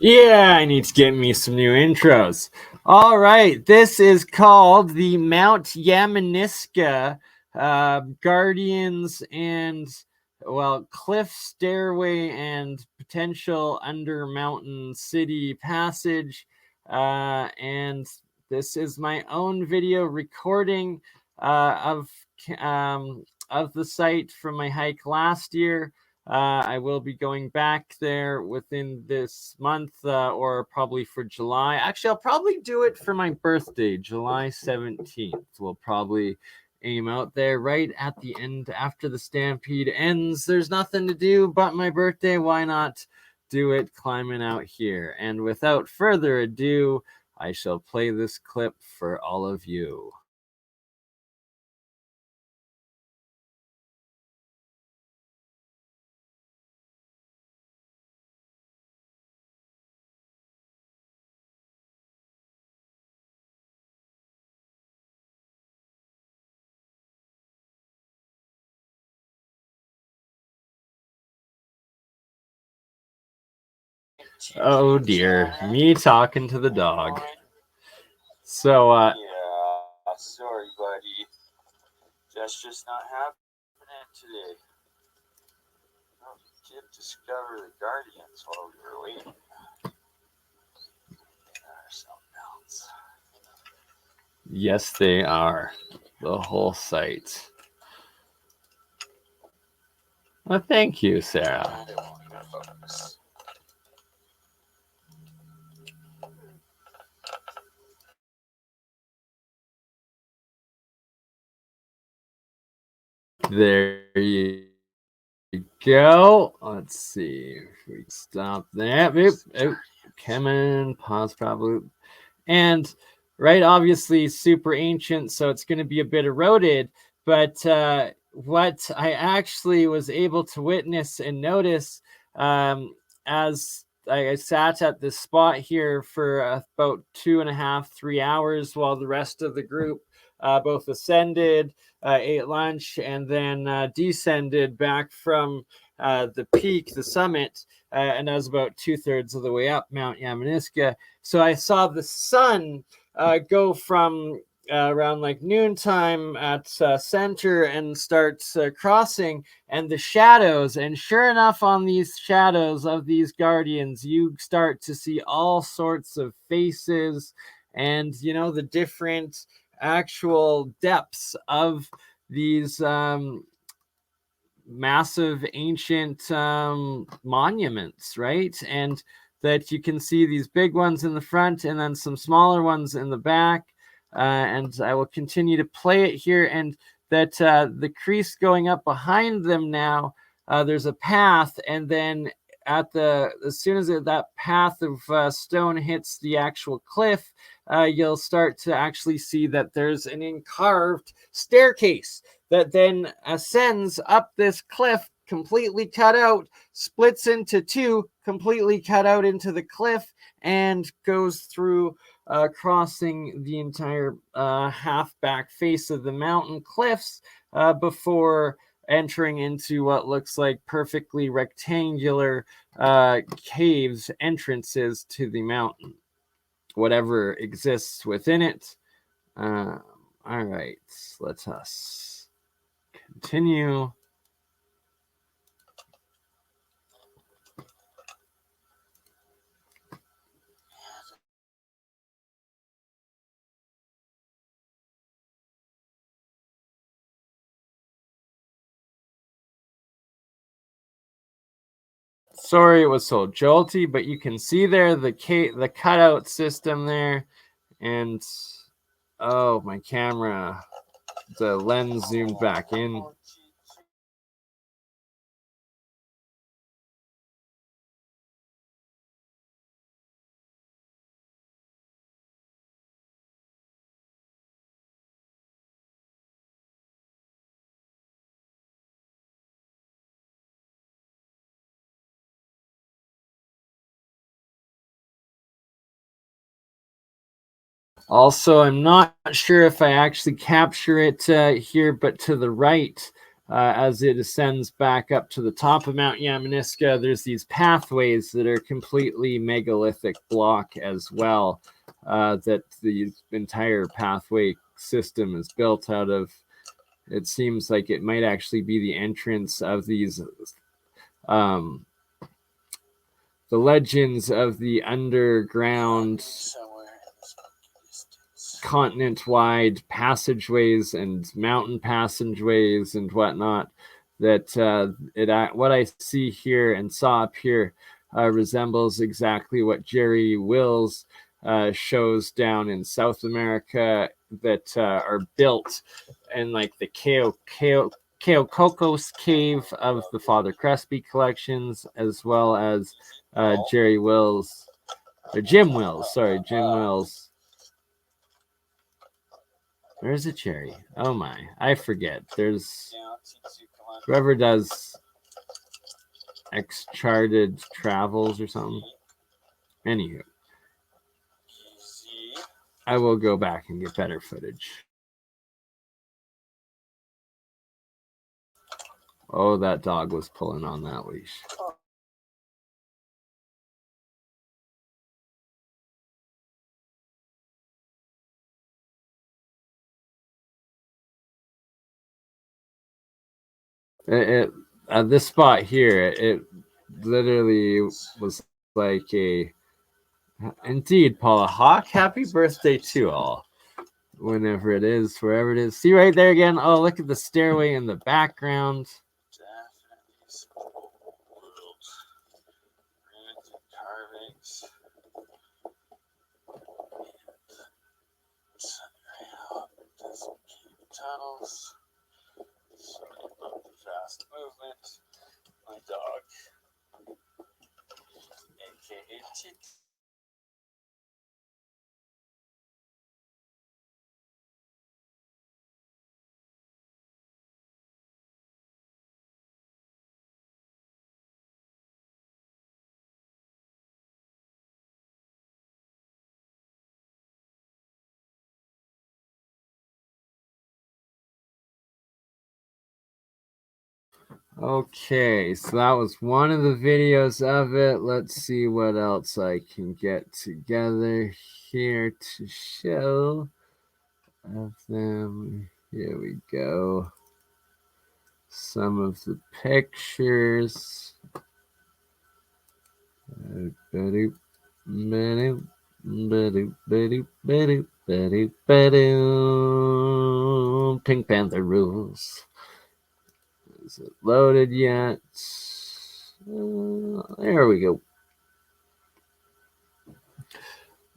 Yeah, I need to get me some new intros. All right, this is called the Mount Yaminiska Guardians and, well, Cliff Stairway and Potential Under Mountain City Passage. And this is my own video recording of the site from my hike last year. I will be going back there within this month or probably for July. Actually, I'll probably do it for my birthday, July 17th. We'll probably aim out there right at the end after the stampede ends. There's nothing to do but my birthday. Why not do it climbing out here? And without further ado, I shall play this clip for all of you. Oh dear, me talking to the dog. So, yeah, sorry, buddy. That's just not happening today. Oh, we did discover the Guardians while we were waiting. Yes, they are. The whole site. Well, thank you, Sarah. There you go. Let's see if we stop there. Oop, oop. Come in, pause probably. And right, obviously super ancient, so it's going to be a bit eroded. But what I actually was able to witness and notice as I sat at this spot here for about 2.5, 3 hours while the rest of the group both ascended, ate lunch, and then descended back from the peak, the summit, and I was about 2/3 of the way up Mount Yaminiska. So I saw the sun go from around like noontime at center and start crossing, and the shadows. And sure enough, on these shadows of these guardians, you start to see all sorts of faces and, you know, the different actual depths of these massive ancient monuments, right? And that you can see these big ones in the front and then some smaller ones in the back. And I will continue to play it here. And that the crease going up behind them now, there's a path, and then as soon as that path of stone hits the actual cliff, you'll start to actually see that there's an encarved staircase that then ascends up this cliff, completely cut out, splits into two, completely cut out into the cliff, and goes through crossing the entire half back face of the mountain cliffs before entering into what looks like perfectly rectangular caves, entrances to the mountain, whatever exists within it. All right, let us continue. Sorry it was so jolty, but you can see there the cutout system there, and oh, my camera, the lens zoomed back in. Also, I'm not sure if I actually capture it here, but to the right, as it ascends back up to the top of Mount Yaminiska, there's these pathways that are completely megalithic block as well, that the entire pathway system is built out of. It seems like it might actually be the entrance of these, the legends of the underground continent-wide passageways and mountain passageways and whatnot, that what I see here and saw up here resembles exactly what Jerry Wills shows down in South America, that are built in like the Keokokos cave of the Father Crespi collections, as well as Jerry Wills, or Jim Wills, sorry, Jim Wills. Where's a cherry? Oh my, I forget. There's whoever does X-Charted Travels or something. Anywho, I will go back and get better footage. Oh, that dog was pulling on that leash. This spot here, it literally was like a, indeed, Paula Hawk, happy birthday to all, whenever it is, wherever it is. See right there again? Oh, look at the stairway in the background. Tunnels. Sorry about the fast movement. My dog, aka Tictoc. Okay, so that was one of the videos of it. Let's see what else I can get together here to show of them. Here we go. Some of the pictures. Pink Panther rules. Is it loaded yet? There we go.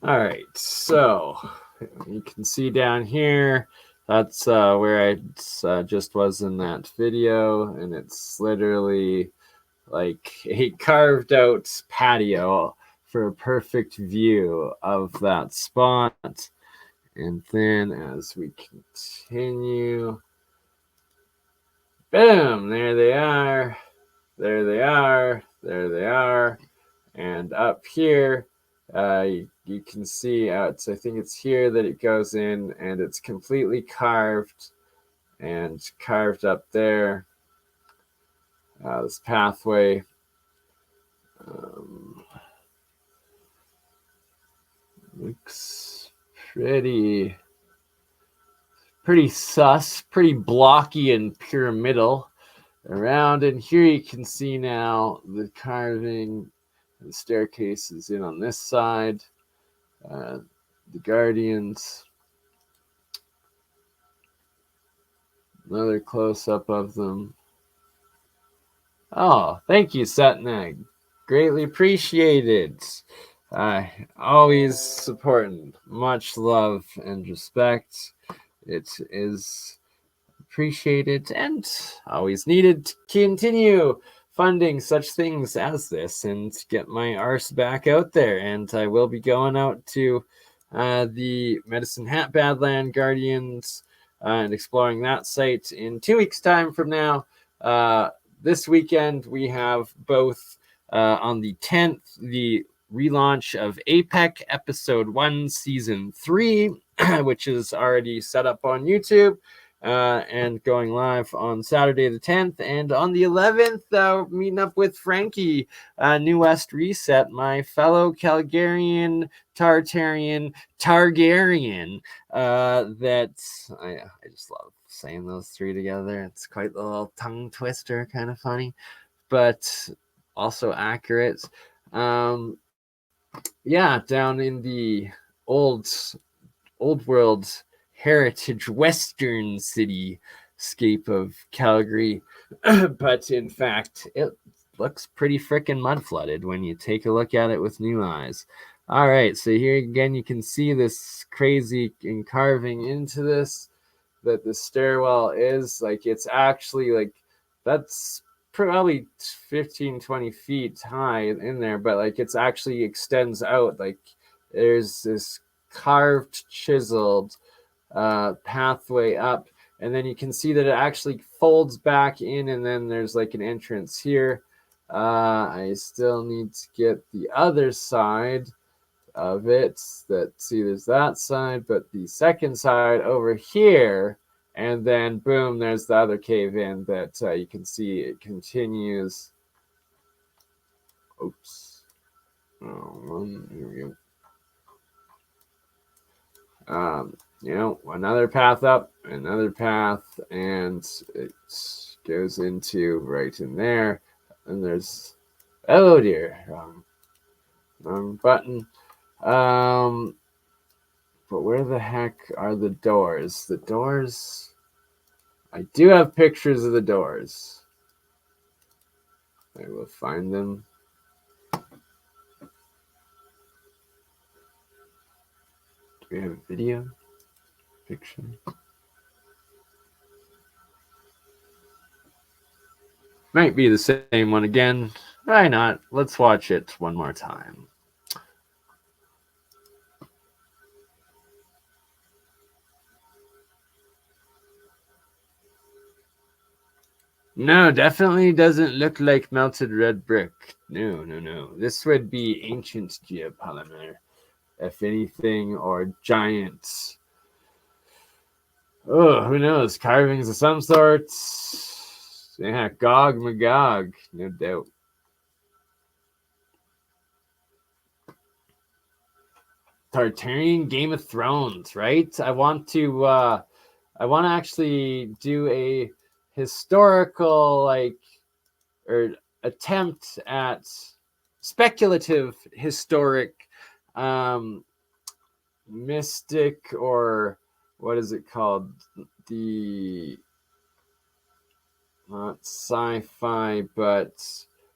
All right, so you can see down here, that's where I just was in that video, and it's literally like a carved out patio for a perfect view of that spot. And then as we continue, boom, there they are, there they are, there they are. And up here, you can see, I think it's here that it goes in, and it's completely carved and carved up there. This pathway. Looks pretty sus, pretty blocky and pyramidal around. And here you can see now the carving. The staircase is in on this side. The guardians. Another close-up of them. Oh, thank you, Satnag. Greatly appreciated. Always supporting. Much love and respect. It is appreciated and always needed to continue funding such things as this and get my arse back out there. And I will be going out to the Medicine Hat Badland Guardians and exploring that site in 2 weeks' time from now. This weekend, we have both on the 10th, the relaunch of APEC Episode 1, Season 3, which is already set up on YouTube. and going live on Saturday the 10th. And on the 11th, meeting up with Frankie, New West Reset, my fellow Calgarian, Tartarian, Targaryen. That I just love saying those three together. It's quite a little tongue twister, kind of funny, but also accurate. Yeah, down in the old world heritage western cityscape of Calgary. But in fact, it looks pretty freaking mud flooded when you take a look at it with new eyes. All right, so here again you can see this crazy carving into this, that the stairwell is like, it's actually like, that's probably 15-20 feet high in there, but like it's actually extends out, like there's this carved, chiseled pathway up, and then you can see that it actually folds back in, and then there's like an entrance here. I still need to get the other side of it. See, there's that side, but the second side over here, and then boom, there's the other cave in that you can see it continues. Oops. Here we go. Another path up, another path, and it goes into right in there. And there's, oh dear, wrong button. But where the heck are the doors? The doors, I do have pictures of the doors. I will find them. Do we have a video? Picture? Might be the same one again. Why not? Let's watch it one more time. No, definitely doesn't look like melted red brick. No. This would be ancient geopolymer, if anything, or giant. Oh, who knows? Carvings of some sorts. Yeah, Gog Magog, no doubt. Tartarian Game of Thrones, right? I want to actually do a historical, or attempt at speculative historic mystic, or what is it called? The not sci-fi, but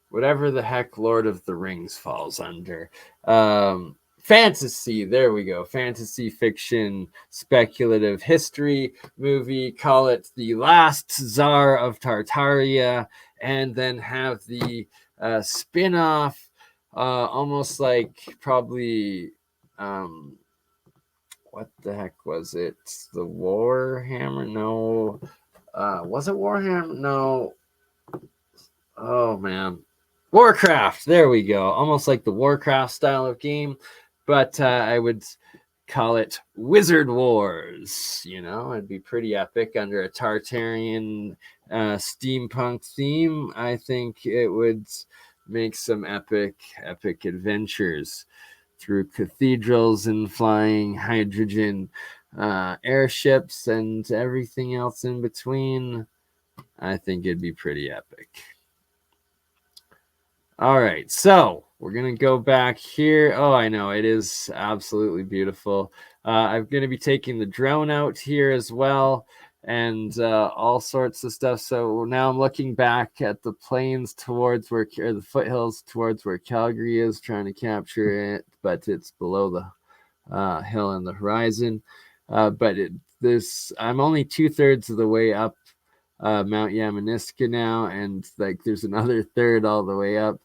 whatever the heck Lord of the Rings falls under. Fantasy, there we go. Fantasy fiction, speculative history movie. Call it The Last Tsar of Tartaria, and then have the spin-off, almost like probably what the heck was it? The Warhammer? No. Was it Warhammer? No. Oh man. Warcraft. There we go. Almost like the Warcraft style of game, but I would call it Wizard Wars. It'd be pretty epic under a Tartarian steampunk theme. I think it would make some epic adventures through cathedrals and flying hydrogen airships and everything else in between. I think it'd be pretty epic. All right, so we're going to go back here. Oh, I know, it is absolutely beautiful. I'm going to be taking the drone out here as well, and all sorts of stuff. So now I'm looking back at the plains towards or the foothills towards where Calgary is, trying to capture it, but it's below the hill and the horizon. But I'm only 2/3 of the way up Mount Yaminiska now, and like there's another third all the way up.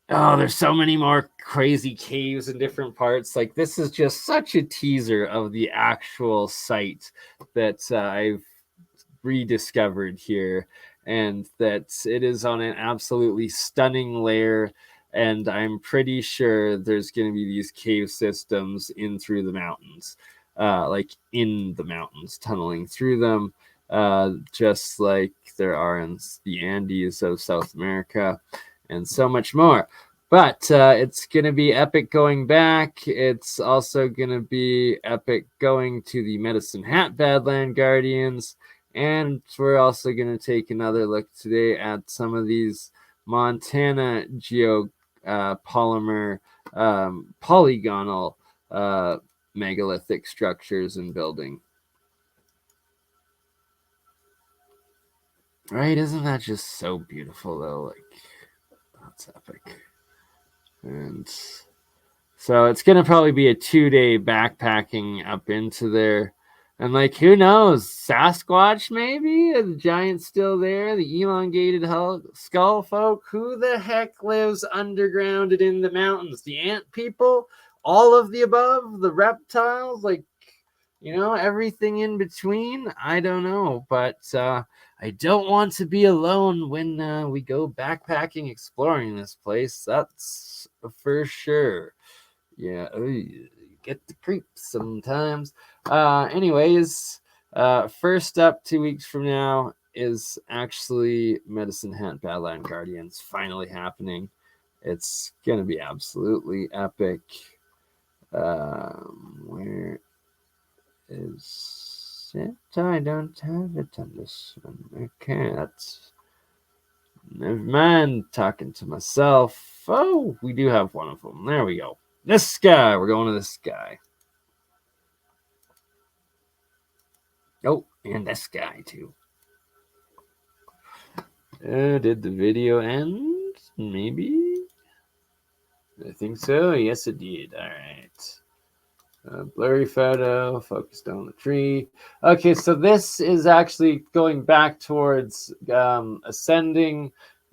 There's so many more crazy caves in different parts. Like, this is just such a teaser of the actual site that I've rediscovered here, and that it is on an absolutely stunning layer. And I'm pretty sure there's going to be these cave systems in through the mountains. like in the mountains, tunneling through them, just like there are in the Andes of South America, and so much more. But it's going to be epic going back. It's also going to be epic going to the Medicine Hat Badland Guardians. And we're also going to take another look today at some of these Montana polymer polygonal megalithic structures and building. Right? Isn't that just so beautiful, though? Like, that's epic. And so it's going to probably be a 2-day backpacking up into there. And, like, who knows? Sasquatch, maybe? Are the giants still there? The elongated skull folk? Who the heck lives underground and in the mountains? The ant people? All of the above? The reptiles? Like, everything in between? I don't know. But I don't want to be alone when we go backpacking, exploring this place. That's for sure. Yeah, you get the creeps sometimes. Anyways, first up 2 weeks from now is actually Medicine Hat Badland Guardians finally happening. It's going to be absolutely epic. Where is it? I don't have it on this one. Okay, that's... Never mind, talking to myself. Oh, we do have one of them. There we go. This guy. We're going to this guy. Oh, and this guy, too. Did the video end? Maybe? I think so. Yes, it did. All right. Blurry photo, focused on the tree. Okay, so this is actually going back towards ascending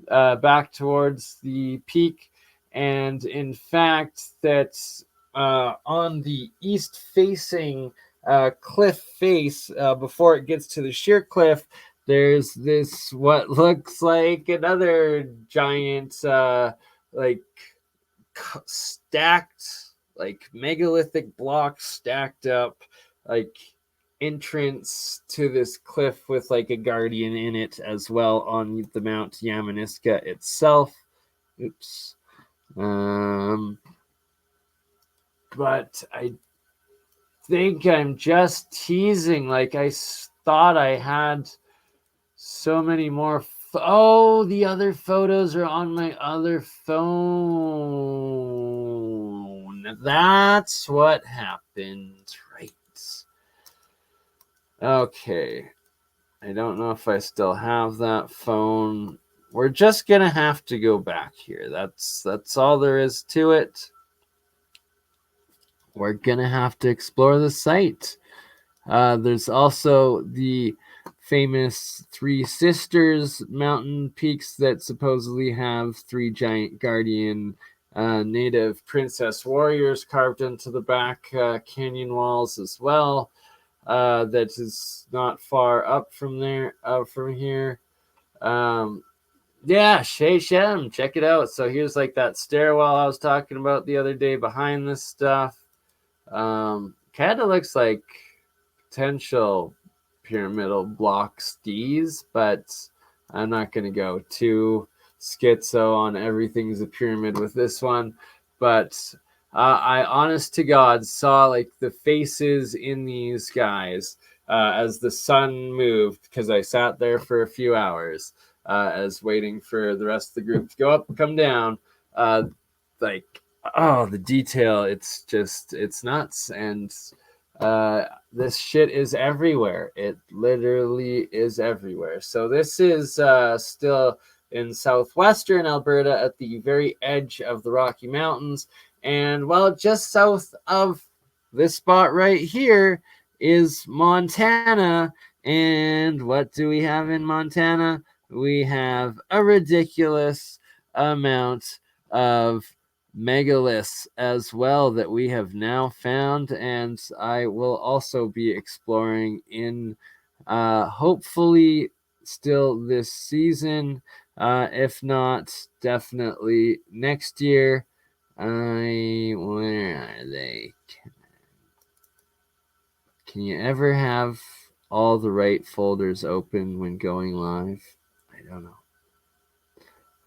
back towards the peak. And in fact, that on the east-facing cliff face, before it gets to the sheer cliff, there's this what looks like another giant, like stacked, like megalithic blocks stacked up, like entrance to this cliff with like a guardian in it as well on the Mount Yaminiska itself. Oops. But I think I'm just teasing. Like, I thought I had so many more. Oh, the other photos are on my other phone. That's what happened, right? Okay. I don't know if I still have that phone. We're just gonna have to go back here. That's all there is to it. We're gonna have to explore the site. There's also the famous Three Sisters mountain peaks that supposedly have 3 giant guardian native princess warriors carved into the back canyon walls as well. That is not far up from there, from here. Yeah, Shay Shem, check it out. So here's like that stairwell I was talking about the other day behind this stuff. Kind of looks like potential pyramidal block stees, but I'm not going to go too schizo on everything's a pyramid with this one. But I honest to God saw like the faces in these guys as the sun moved, because I sat there for a few hours as waiting for the rest of the group to go up and come down. Like, oh, the detail, it's nuts. And this shit is everywhere. It literally is everywhere. So this is still in southwestern Alberta at the very edge of the Rocky Mountains. And well, just south of this spot right here is Montana. And what do we have in Montana? We have a ridiculous amount of megaliths as well that we have now found, and I will also be exploring in hopefully still this season, if not definitely next year. Where are they? Can you ever have all the right folders open when going live? I don't know.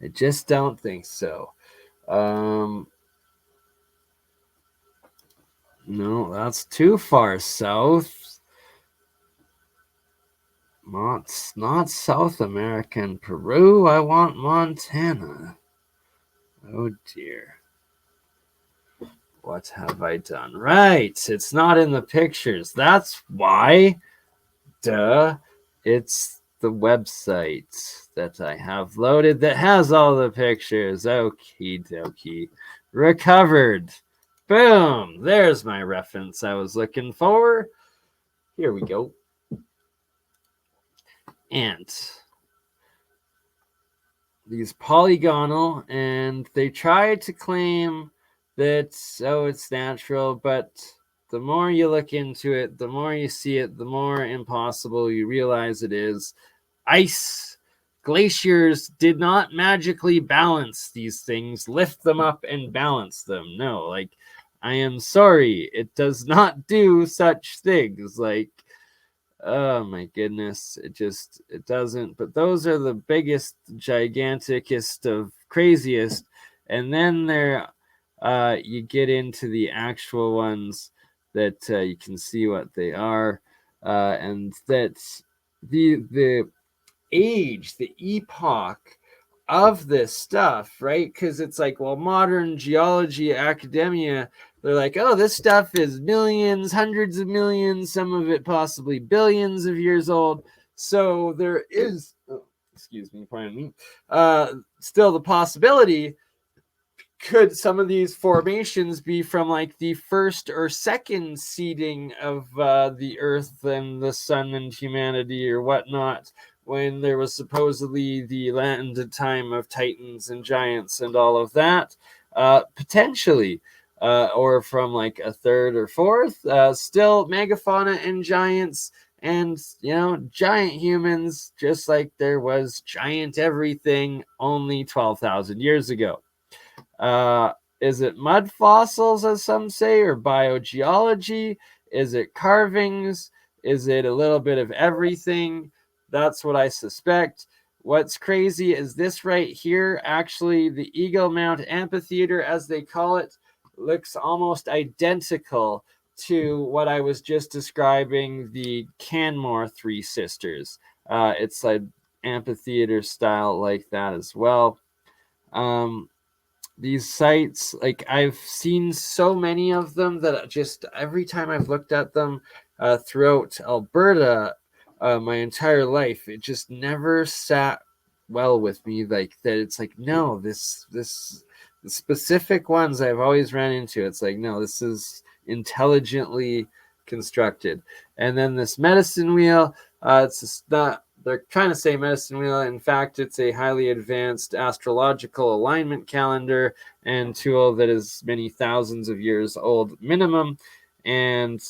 I just don't think so. No, that's too far south. Not South America and Peru. I want Montana. Oh dear. What have I done? Right. It's not in the pictures. That's why. Duh. It's the website that I have loaded that has all the pictures. Okie dokie. Recovered. Boom. There's my reference I was looking for. Here we go. And these polygonal, and they try to claim that, oh, it's natural, but the more you look into it, the more you see it, the more impossible you realize it is. Ice glaciers did not magically balance these things, lift them up and balance them. No, like, I am sorry, it does not do such things. Like, oh my goodness, it doesn't. But those are the biggest, giganticest of craziest. And then there you get into the actual ones that you can see what they are, and that the age, the epoch of this stuff, right? Because it's like, well, modern geology academia, they're like, oh, this stuff is millions, hundreds of millions, some of it possibly billions of years old. So there is, excuse me, pardon me, still the possibility, could some of these formations be from like the first or second seeding of the earth and the sun and humanity or whatnot, when there was supposedly the land and time of titans and giants and all of that, potentially, or from like a third or fourth, still megafauna and giants, and giant humans, just like there was giant everything only 12,000 years ago. Is it mud fossils, as some say, or biogeology? Is it carvings? Is it a little bit of everything? That's what I suspect. What's crazy is this right here. Actually, the Eagle Mount Amphitheater, as they call it, looks almost identical to what I was just describing, the Canmore Three Sisters. It's an amphitheater style like that as well. These sites, like, I've seen so many of them that just every time I've looked at them throughout Alberta, my entire life, it just never sat well with me, like that. It's like, no, the specific ones I've always ran into, it's like, no, this is intelligently constructed. And then this medicine wheel, it's just not, they're trying to say medicine wheel. In fact, it's a highly advanced astrological alignment calendar and tool that is many thousands of years old minimum. And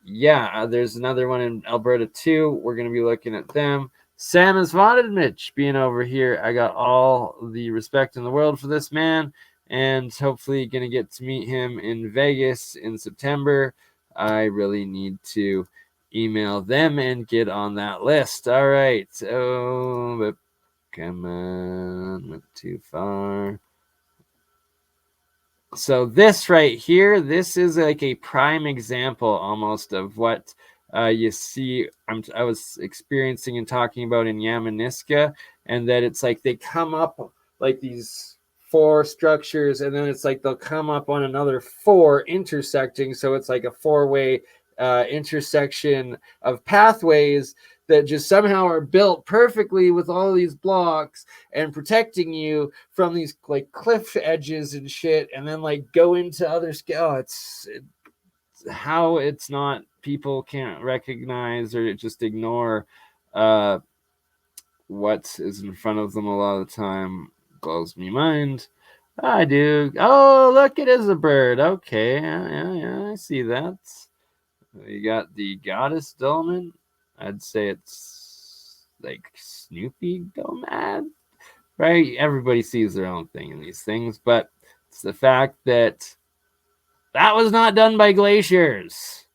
yeah, there's another one in Alberta too. We're going to be looking at them. Sam has wanted Mitch being over here. I got all the respect in the world for this man, and hopefully going to get to meet him in Vegas in September. I really need to email them and get on that list. All right. Oh, but come on, went too far. So this right here, this is like a prime example almost of what you see I was experiencing and talking about in Yaminiska, and that it's like they come up like these 4 structures, and then it's like they'll come up on another 4 intersecting. So it's like a 4-way intersection of pathways that just somehow are built perfectly with all these blocks and protecting you from these like cliff edges and shit, and then like go into other scale. It's how it's not, people can't recognize or just ignore what is in front of them a lot of the time. Blows me mind. I do. Oh, look, it is a bird. Okay, yeah, I see that. You got the goddess dolmen. I'd say it's like Snoopy Domad, right? Everybody sees their own thing in these things, but it's the fact that that was not done by glaciers.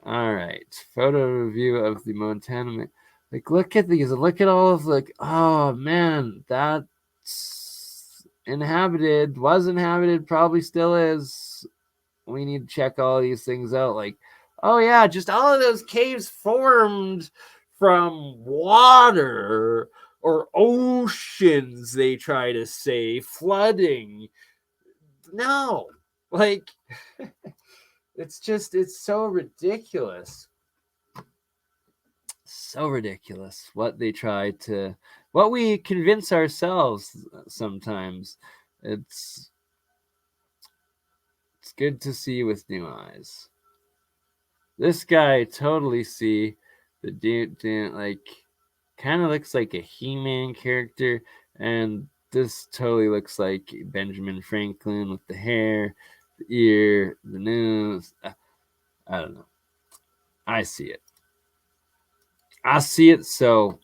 All right, photo review of the Montana. Like, look at these. Look at all of like. Oh man, that's inhabited. Was inhabited. Probably still is. We need to check all these things out. Like, oh yeah, just all of those caves formed from water or oceans. They try to say flooding. No, like. It's so ridiculous. So ridiculous what we convince ourselves sometimes. It's good to see with new eyes. This guy totally see the dude like kind of looks like a He-Man character, and this totally looks like Benjamin Franklin with the hair, the ear, the nose. I don't know. I see it. So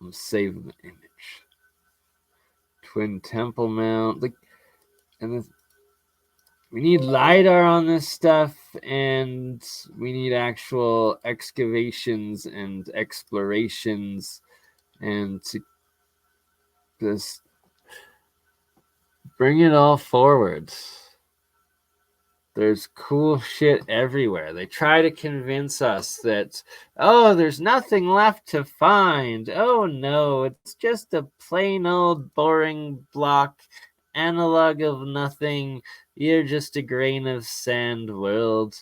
I'm saving the image. Twin Temple Mount. Like, and we need LiDAR on this stuff, and we need actual excavations and explorations, and to just bring it all forward. There's cool shit everywhere. They try to convince us that, oh, there's nothing left to find. Oh no, it's just a plain old boring block, analog of nothing. You're just a grain of sand world.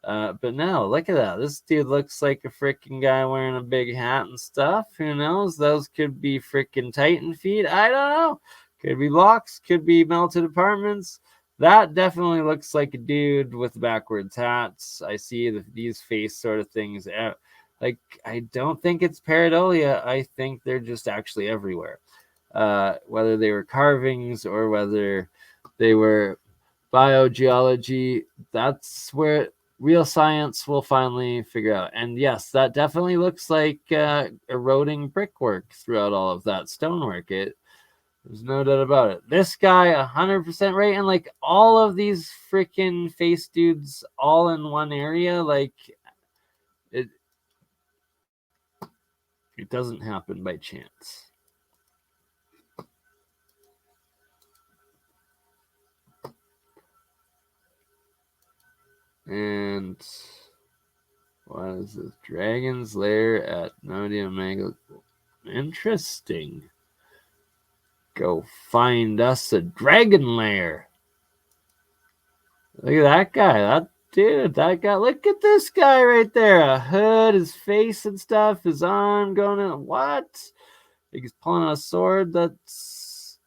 But no, look at that. This dude looks like a freaking guy wearing a big hat and stuff. Who knows? Those could be freaking Titan feet. I don't know. Could be blocks, could be melted apartments. That definitely looks like a dude with backwards hats. I see these face sort of things. Like, I don't think it's pareidolia. I think they're just actually everywhere. Whether they were carvings or whether they were biogeology, that's where real science will finally figure out. And yes, that definitely looks like eroding brickwork throughout all of that stonework. There's no doubt about it. This guy, 100% right, and like all of these freaking face dudes all in one area, like it doesn't happen by chance. And what is this? Dragon's Lair at NorthAMerica. Interesting. Go find us a dragon lair. Look at that guy. That guy. Look at this guy right there. A hood, his face and stuff, his arm going in. What? Like he's pulling out a sword. That's.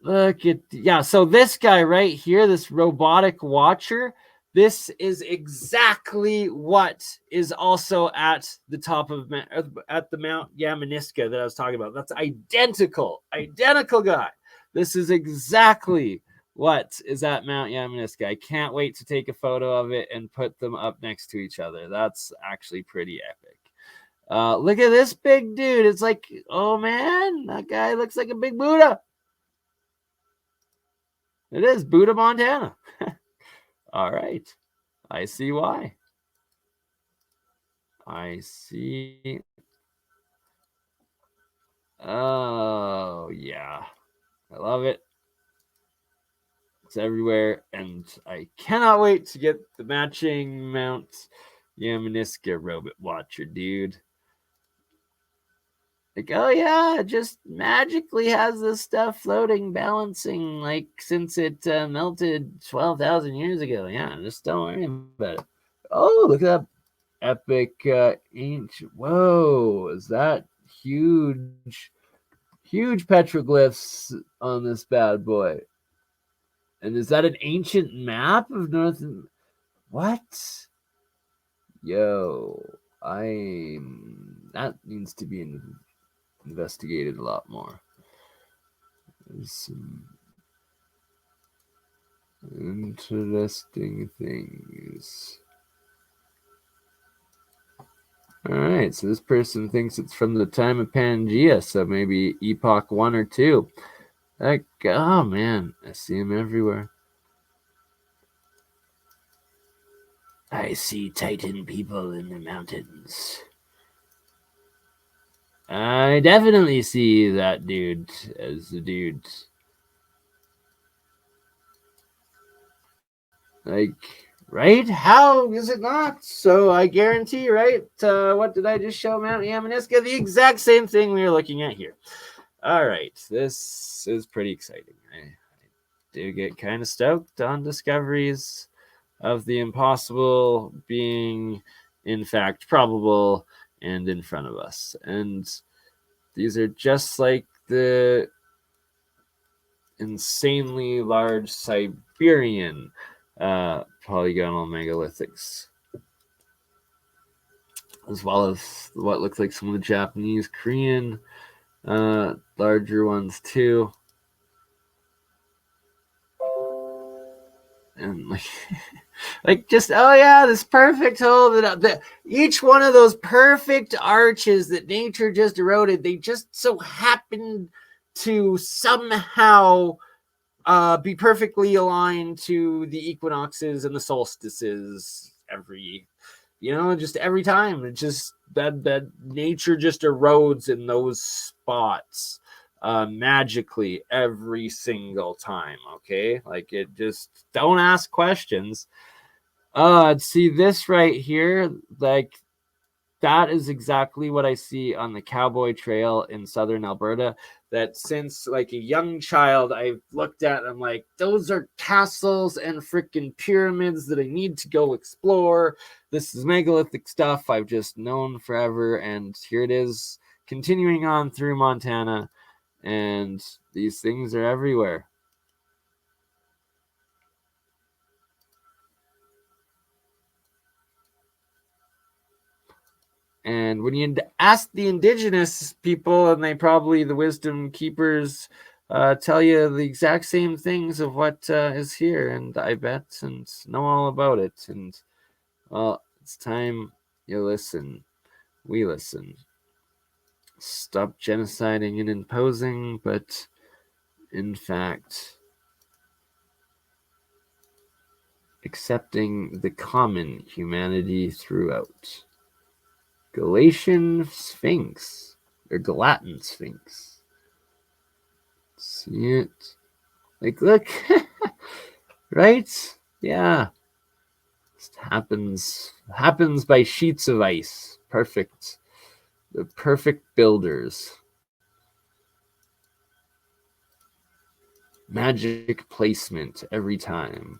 Look at. Yeah, so this guy right here, this robotic watcher, this is exactly what is also at the top of at the Mount Yaminiska that I was talking about. That's identical guy. This is exactly what is at Mount Yaminiska. I can't wait to take a photo of it and put them up next to each other. That's actually pretty epic. Look at this big dude. It's like, oh man, that guy looks like a big Buddha. It is Buddha, Montana. All right. I see why. I see. Oh, yeah. I love it. It's everywhere. And I cannot wait to get the matching Mount Yaminiska robot watcher, dude. Like, oh yeah, it just magically has this stuff floating, balancing, like since it melted 12,000 years ago. Yeah, just don't worry about it. Oh, look at that epic ancient. Whoa, is that huge petroglyphs on this bad boy? And is that an ancient map of North? What? Yo, that needs to be investigated a lot more. There's some interesting things. All right, so this person thinks it's from the time of Pangea, so maybe Epoch 1 or 2. Oh man, I see him everywhere. I see Titan people in the mountains. I definitely see that dude as a dude. Like, right? How is it not? So I guarantee, right? What did I just show Mount Yaminiska? The exact same thing we were looking at here. All right, this is pretty exciting. I do get kind of stoked on discoveries of the impossible being, in fact, probable and in front of us. And these are just like the insanely large Siberian polygonal megalithics, as well as what looks like some of the Japanese, Korean larger ones too. And like just, oh yeah, this perfect hole that each one of those perfect arches that nature just eroded, they just so happened to somehow be perfectly aligned to the equinoxes and the solstices just every time. It just that nature just erodes in those spots magically every single time. Okay, like it just, don't ask questions. See this right here, like that is exactly what I see on the Cowboy Trail in southern Alberta. That since like a young child I've looked at, I'm like, those are castles and freaking pyramids that I need to go explore. This is megalithic stuff I've just known forever, and here it is continuing on through Montana, and these things are everywhere. And when you ask the indigenous people, and they probably, the wisdom keepers, tell you the exact same things of what is here, and I bet and know all about it. And well, it's time you listen. We listen. Stop genociding and imposing, but in fact, accepting the common humanity throughout. Galatian Sphinx, or Gallatin Sphinx. See it? Like, look, right? Yeah. Just happens by sheets of ice. Perfect. The perfect builders. Magic placement every time.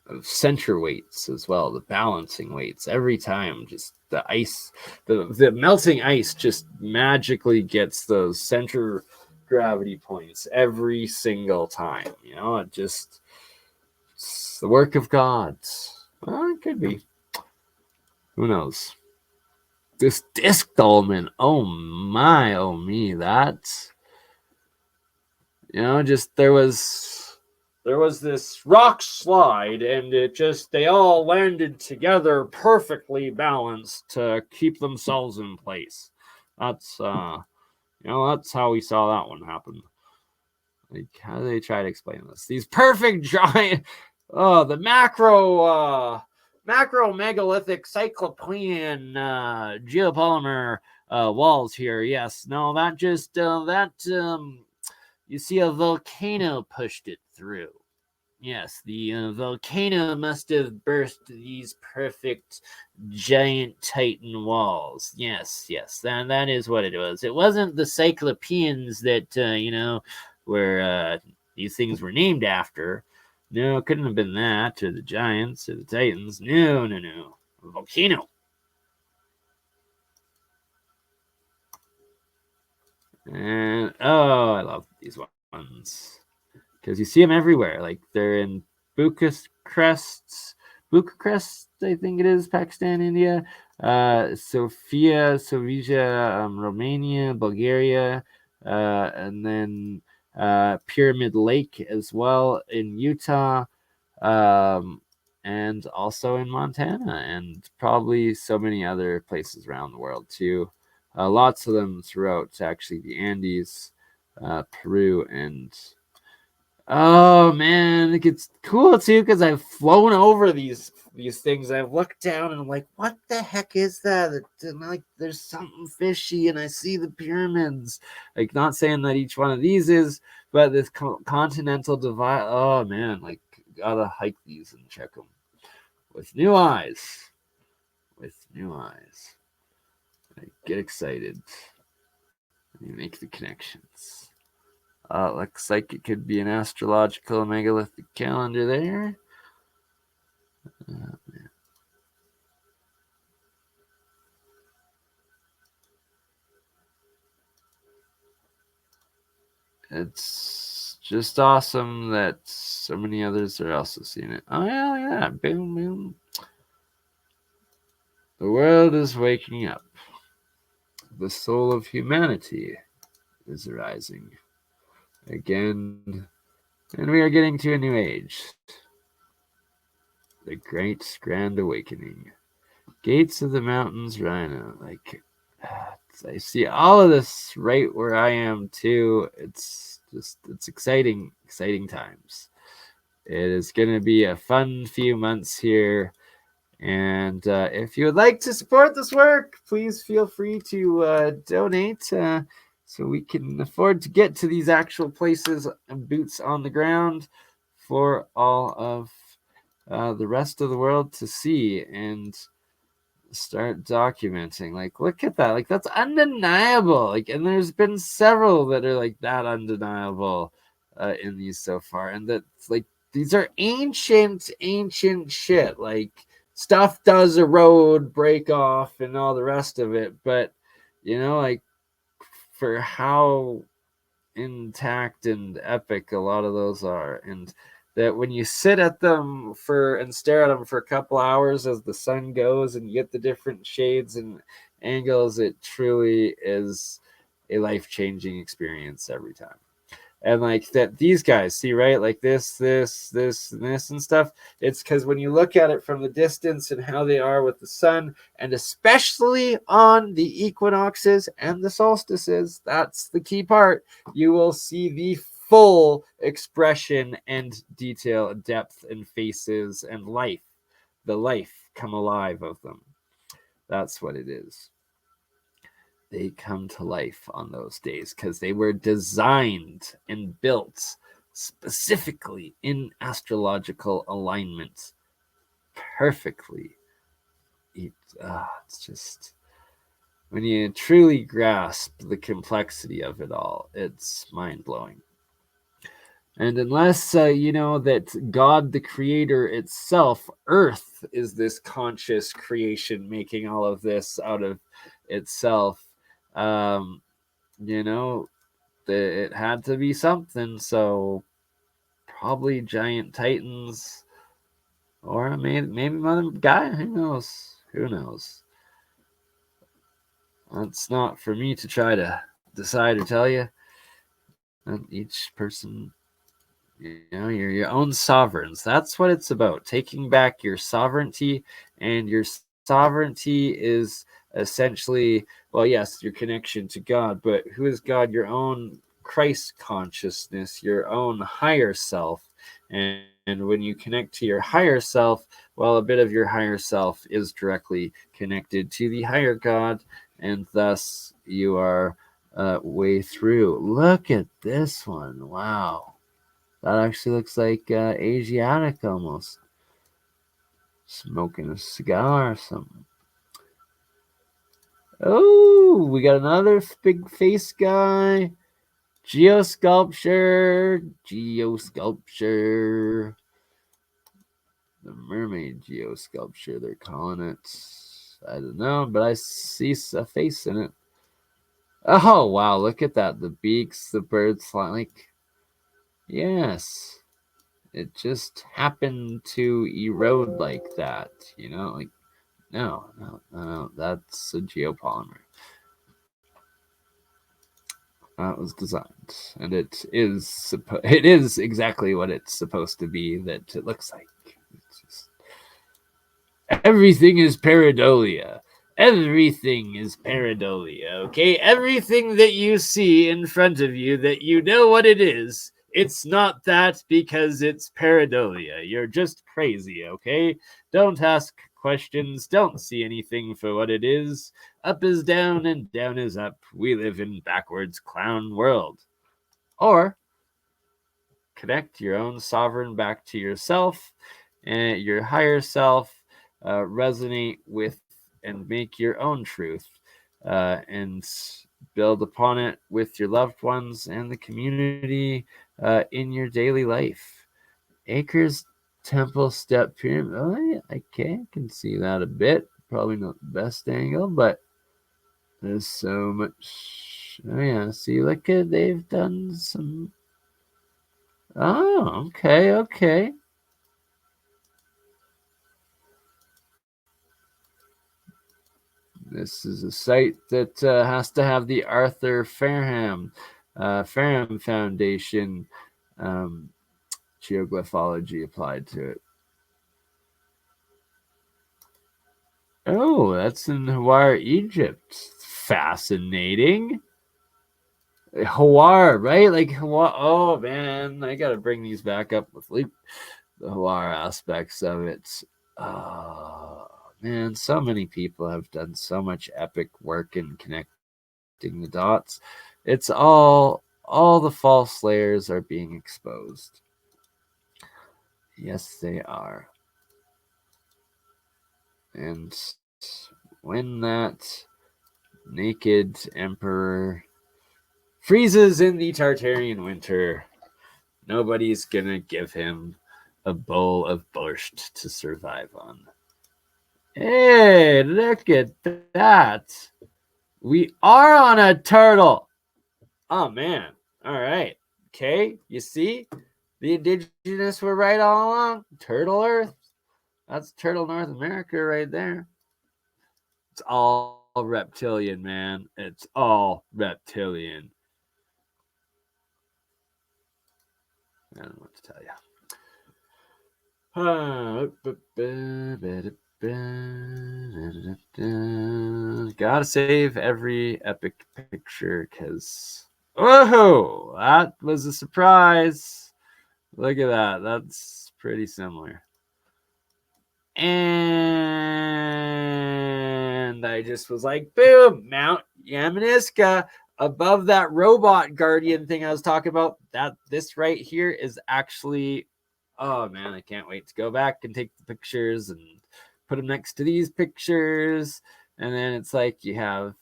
Of center weights as well, the balancing weights every time. Just the ice, the melting ice just magically gets those center gravity points every single time. It's the work of God. Well, it could be. Who knows? This disc dolmen, oh my, oh me, that's just there was this rock slide, and they all landed together perfectly balanced to keep themselves in place. That's that's how we saw that one happen. Like, how do they try to explain this? These perfect giant, the macro megalithic cyclopean geopolymer walls here. Yes, no, that just you see, a volcano pushed it through. Yes, the volcano must have burst these perfect giant Titan walls. Yes, that is what it was. It wasn't the Cyclopeans that where these things were named after. No, it couldn't have been that, or the giants, or the Titans. No, a volcano. And I love these ones because you see them everywhere. Like, they're in Bucharest, I think it is, Pakistan, India, Sofia, Romania, Bulgaria, and then Pyramid Lake as well in Utah, and also in Montana, and probably so many other places around the world too. Lots of them throughout actually the Andes, Peru, and Oh man, it gets cool too because I've flown over these things. I've looked down and I'm like, what the heck is that? And like, there's something fishy, and I see the pyramids. Like, not saying that each one of these is, but this continental divide. Oh man, like, gotta hike these and check them with new eyes. With new eyes, I get excited. You make the connections. Looks like it could be an astrological megalithic calendar there. It's just awesome that so many others are also seeing it. Oh, yeah, look at that. Boom, boom. The world is waking up. The soul of humanity is arising again. And we are getting to a new age. The Great Grand Awakening. Gates of the Mountains Rhino. Like, I see all of this right where I am too. It's exciting times. It is going to be a fun few months here. And if you would like to support this work, please feel free to donate so we can afford to get to these actual places and boots on the ground for all of the rest of the world to see and start documenting. Like, look at that. Like, that's undeniable. Like, and there's been several that are like that undeniable in these so far. And that's like, these are ancient shit. Like, stuff does erode, break off, and all the rest of it. But, you know, like, for how intact and epic a lot of those are. And that when you sit at them and stare at them for a couple hours as the sun goes and you get the different shades and angles, it truly is a life-changing experience every time. And like that, these guys see, right? Like this, and stuff. It's because when you look at it from the distance and how they are with the sun, and especially on the equinoxes and the solstices, that's the key part. You will see the full expression and detail, depth, and faces and life, the life come alive of them. That's what it is. They come to life on those days because they were designed and built specifically in astrological alignment perfectly. It's just, when you truly grasp the complexity of it all, it's mind-blowing. And unless you know that God, the creator itself, Earth, is this conscious creation making all of this out of itself, you know, it had to be something. So probably giant titans, or maybe Mother Gaia. Who knows? That's not for me to try to decide or tell you. And each person, you know, you're your own sovereigns. That's what it's about. Taking back your sovereignty. And your sovereignty is essentially, well, yes, your connection to God, but who is God? Your own Christ consciousness, your own higher self. And when you connect to your higher self, well, a bit of your higher self is directly connected to the higher God, and thus you are way through. Look at this one. Wow. That actually looks like Asiatic almost. Smoking a cigar or something. Oh, we got another big face guy. Geosculpture. The mermaid geosculpture, they're calling it. I don't know, but I see a face in it. Oh, wow, look at that. The beaks, the birds flying. Like, yes. It just happened to erode like that, you know? Like, no, that's a geopolymer. That was designed, and it is exactly what it's supposed to be. That it looks like. It's just, everything is pareidolia. Everything is pareidolia. Okay, everything that you see in front of you, that you know what it is It's not that because it's pareidolia. You're just crazy, okay? Don't ask questions. Don't see anything for what it is. Up is down and down is up. We live in backwards clown world. Or connect your own sovereign back to yourself and your higher self, resonate with and make your own truth, and build upon it with your loved ones and the community in your daily life. Acres Temple Step Pyramid. Oh, yeah, okay, I can see that a bit. Probably not the best angle, but there's so much. Oh, yeah, see, look at, they've done some. Oh, okay, okay. This is a site that has to have the Arthur Farham Foundation geoglyphology applied to it. Oh, that's in Hawar, Egypt. Fascinating. Hawar, right? Like Hawar. Oh man, I gotta bring these back up with Leap. The Hawar aspects of it. Oh man, so many people have done so much epic work in connecting the dots. It's all the false layers are being exposed. Yes, they are. And when that naked emperor freezes in the Tartarian winter, nobody's gonna give him a bowl of borscht to survive on. Hey, look at that. We are on a turtle. Oh, man. All right. Okay, you see? The indigenous were right all along. Turtle Earth. That's Turtle North America right there. It's all reptilian, man. It's all reptilian. I don't know what to tell you. Gotta save every epic picture because, whoa, that was a surprise. Look at that. That's pretty similar. And I just was like, boom, Mount Yaminiska above that robot guardian thing I was talking about. That this right here is actually, oh man, I can't wait to go back and take the pictures and put them next to these pictures. And then it's like you have,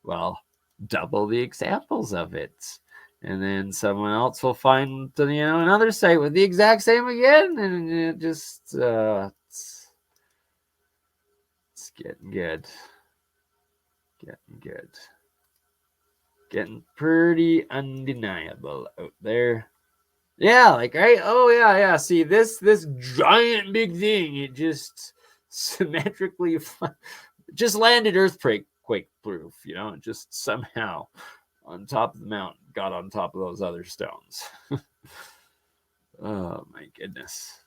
well, double the examples of it. And then someone else will find, another site with the exact same again. And it just, it's getting good. Getting good. Getting pretty undeniable out there. Yeah, like, right? Oh, yeah. See, this giant big thing, it just symmetrically just landed earthquake proof, just somehow on top of the mountain, got on top of those other stones. Oh, my goodness.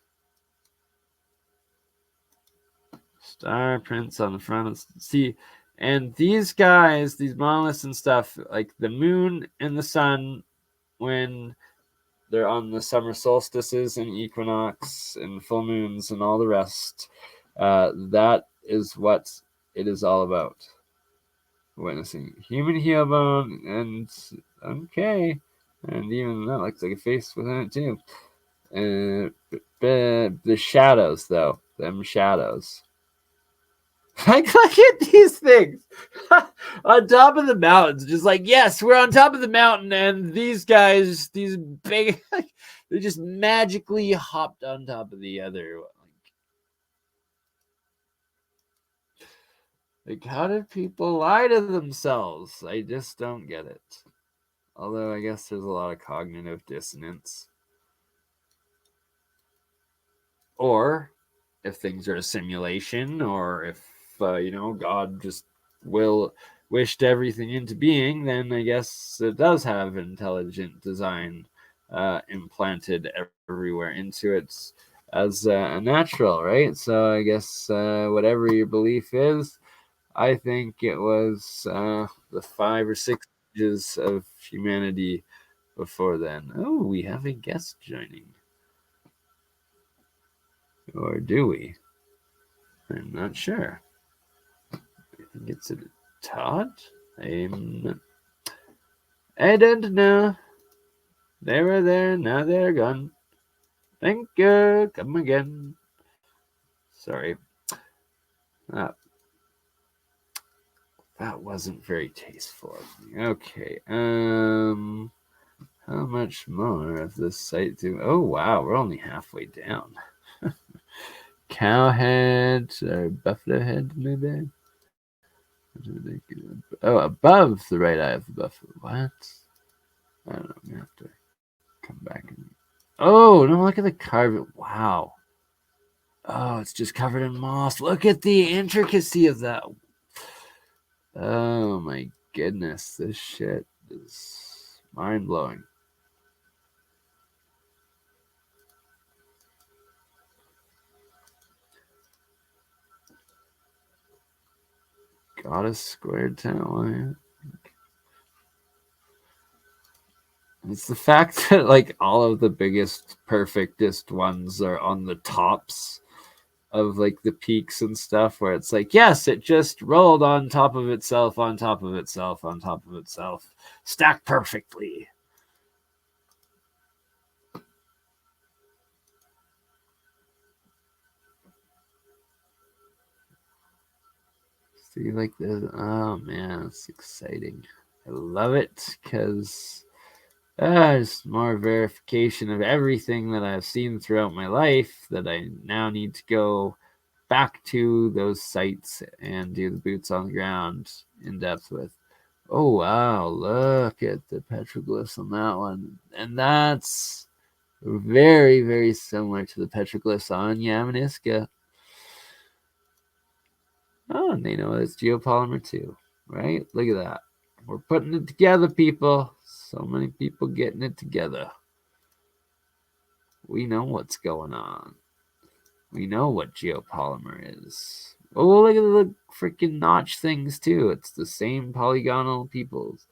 Star prints on the front. See, and these guys, these monoliths and stuff, like the moon and the sun, when they're on the summer solstices and equinox and full moons and all the rest, that is what it is all about. Witnessing human heel bone, and okay, and even that looks like a face within it too. The shadows, though, them shadows. Like, look at these things on top of the mountains. Just like, yes, we're on top of the mountain, and these guys, these big, they just magically hopped on top of the other. Like, how did people lie to themselves? I just don't get it. Although I guess there's a lot of cognitive dissonance. Or if things are a simulation, or if God just wished everything into being, then I guess it does have intelligent design implanted everywhere into it as a natural, right? So I guess whatever your belief is, I think it was the 5 or 6 ages of humanity before then. Oh, we have a guest joining. Or do we? I'm not sure. I think it's a Todd. I don't know. They were there, now they're gone. Thank you. Come again. Sorry. That wasn't very tasteful of me. Okay. How much more of this site do? Oh wow, we're only halfway down. Cowhead or buffalo head, maybe. Oh, above the right eye of the buffalo. What? I don't know. I'm gonna have to come back and. Oh no! Look at the carving. Wow. Oh, it's just covered in moss. Look at the intricacy of that. Oh my goodness, this shit is mind-blowing. Got a squared tower. It's the fact that like all of the biggest, perfectest ones are on the tops of like the peaks and stuff, where it's like, yes, it just rolled on top of itself, on top of itself, on top of itself, stacked perfectly. See, like this. Oh man, it's exciting. I love it because it's more verification of everything that I've seen throughout my life that I now need to go back to those sites and do the boots on the ground in depth with. Oh wow, look at the petroglyphs on that one. And that's very, very similar to the petroglyphs on Yaminiska. Oh, and they know it's geopolymer too, right? Look at that. We're putting it together, people. So many people getting it together. We know what's going on. We know what geopolymer is. Oh, look at the freaking notch things too. It's the same polygonal peoples.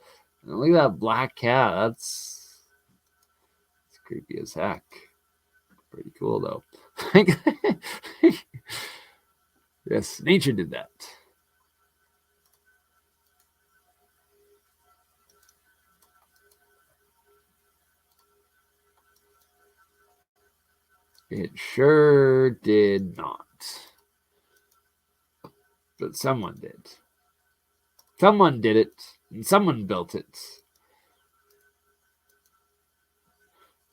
And look at that black cat. That's creepy as heck. Pretty cool though. Yes, nature did that. It sure did not. But someone did. Someone did it, and someone built it.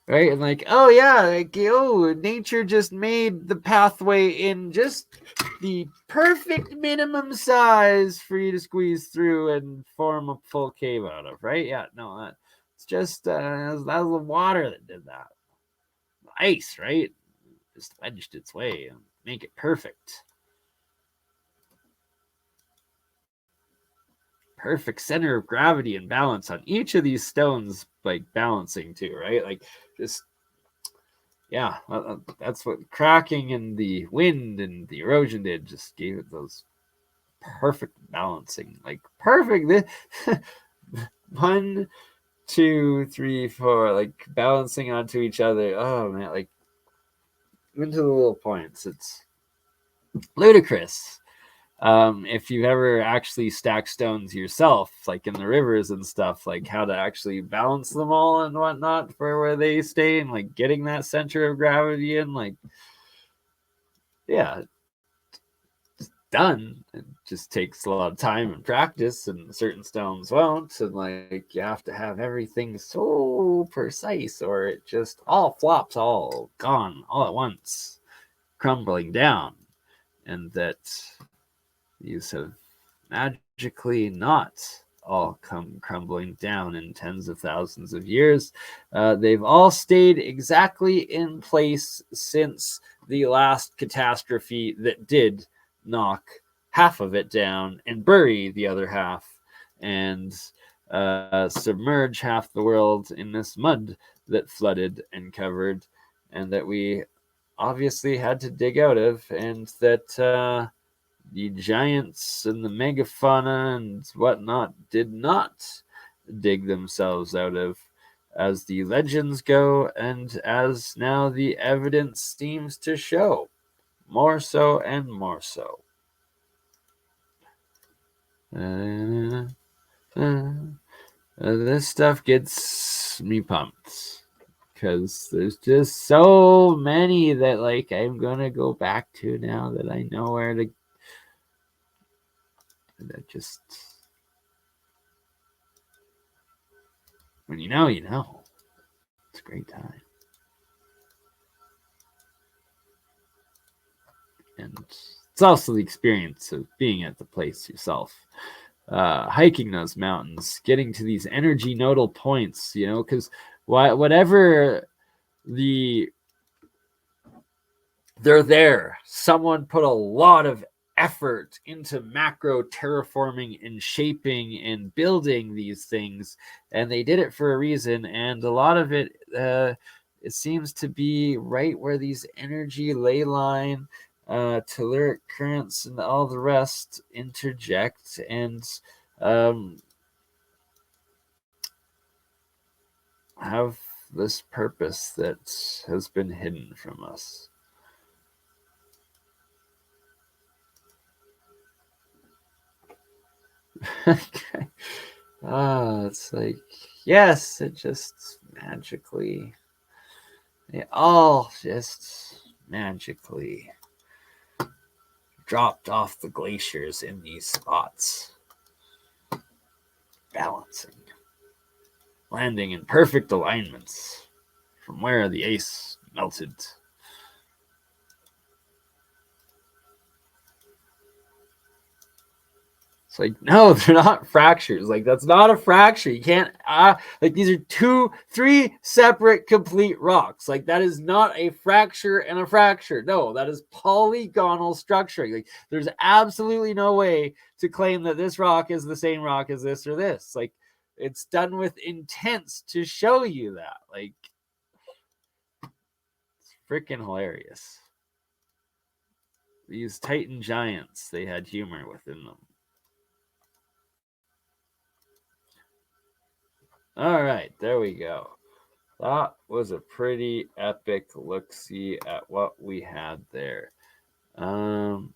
Right? And like, oh yeah, like, oh, nature just made the pathway in just the perfect minimum size for you to squeeze through and form a full cave out of, right? Yeah, no, it's just that was the water that did that. Ice, right? Just wedged its way and make it perfect. Perfect center of gravity and balance on each of these stones, like balancing too, right? Like just, yeah, that's what cracking and the wind and the erosion did. Just gave it those perfect balancing, like perfect. 1, 2, 3, 4, like balancing onto each other. Oh man, like into the little points. It's ludicrous. If you've ever actually stacked stones yourself, like in the rivers and stuff, like how to actually balance them all and whatnot for where they stay and like getting that center of gravity in, like, yeah, it's done. It just takes a lot of time and practice, and certain stones won't. And like, you have to have everything so precise, or it just all flops, all gone all at once, crumbling down. And that these have magically not all come crumbling down in tens of thousands of years. They've all stayed exactly in place since the last catastrophe that did knock half of it down and bury the other half and submerge half the world in this mud that flooded and covered, and that we obviously had to dig out of, and that the giants and the megafauna and whatnot did not dig themselves out of. as the legends go, and as now the evidence seems to show. More so and more so. This stuff gets me pumped because there's just so many that like I'm gonna go back to now that I know where to. That just when you know, you know. It's a great time. And it's also the experience of being at the place yourself, hiking those mountains, getting to these energy nodal points, you know, because whatever they're there, someone put a lot of effort into macro terraforming and shaping and building these things, and they did it for a reason, and a lot of it it seems to be right where these energy ley line telluric currents and all the rest interject and have this purpose that has been hidden from us. Okay. It's like, yes, it just magically, they all just magically dropped off the glaciers in these spots, balancing, landing in perfect alignments from where the ice melted. It's like, no, they're not fractures. Like, that's not a fracture. You can't, like, these are 3 separate complete rocks. Like, that is not a fracture and a fracture. No, that is polygonal structuring. Like, there's absolutely no way to claim that this rock is the same rock as this or this. Like, it's done with intent to show you that. Like, it's freaking hilarious. These Titan giants, they had humor within them. All right, there we go. That was a pretty epic look-see at what we had there. The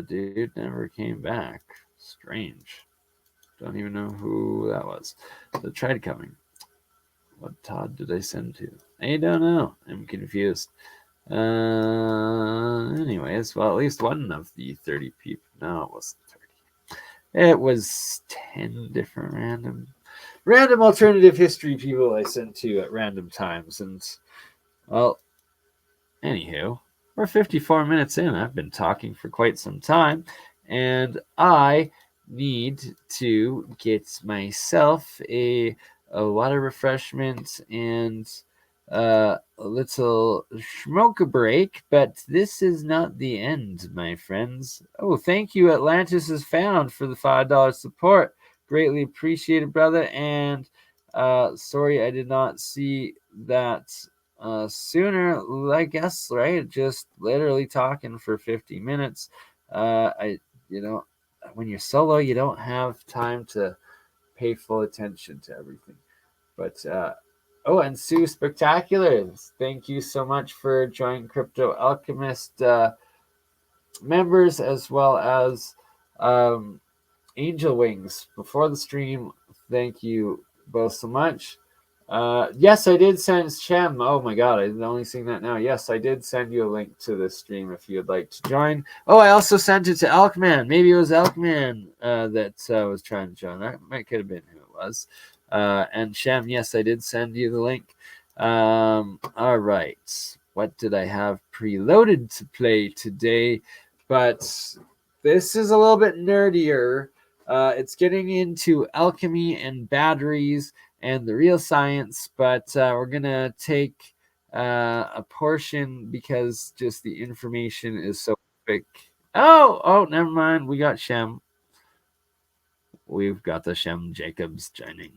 dude never came back. Strange. Don't even know who that was. So tried coming. What Todd did I send to? I don't know. I'm confused. Anyways, well, at least one of the 30 people. No, it wasn't 30. It was 10 different random alternative history people I sent to at random times. And, well, anywho, we're 54 minutes in. I've been talking for quite some time, and I need to get myself a water refreshment and a little smoke break, but this is not the end, my friends. Oh, thank you, Atlantis is Found, for the $5 support. Greatly appreciated, brother. And sorry I did not see that sooner. I guess, right? Just literally talking for 50 minutes. When you're solo, you don't have time to pay full attention to everything. But and Sue Spectacular, thank you so much for joining Crypto Alchemist members, as well as Angel Wings before the stream. Thank you both so much. Yes, I did send Shem. Oh my god, I'm only seeing that now. Yes, I did send you a link to the stream if you'd like to join. Oh, I also sent it to Elkman. Maybe it was Elkman that was trying to join. That could have been who it was. And Shem, yes, I did send you the link. All right. What did I have preloaded to play today? But this is a little bit nerdier. It's getting into alchemy and batteries and the real science, but we're going to take a portion because just the information is so quick. Oh, never mind. We got Shem. We've got the Shem Jacobs joining.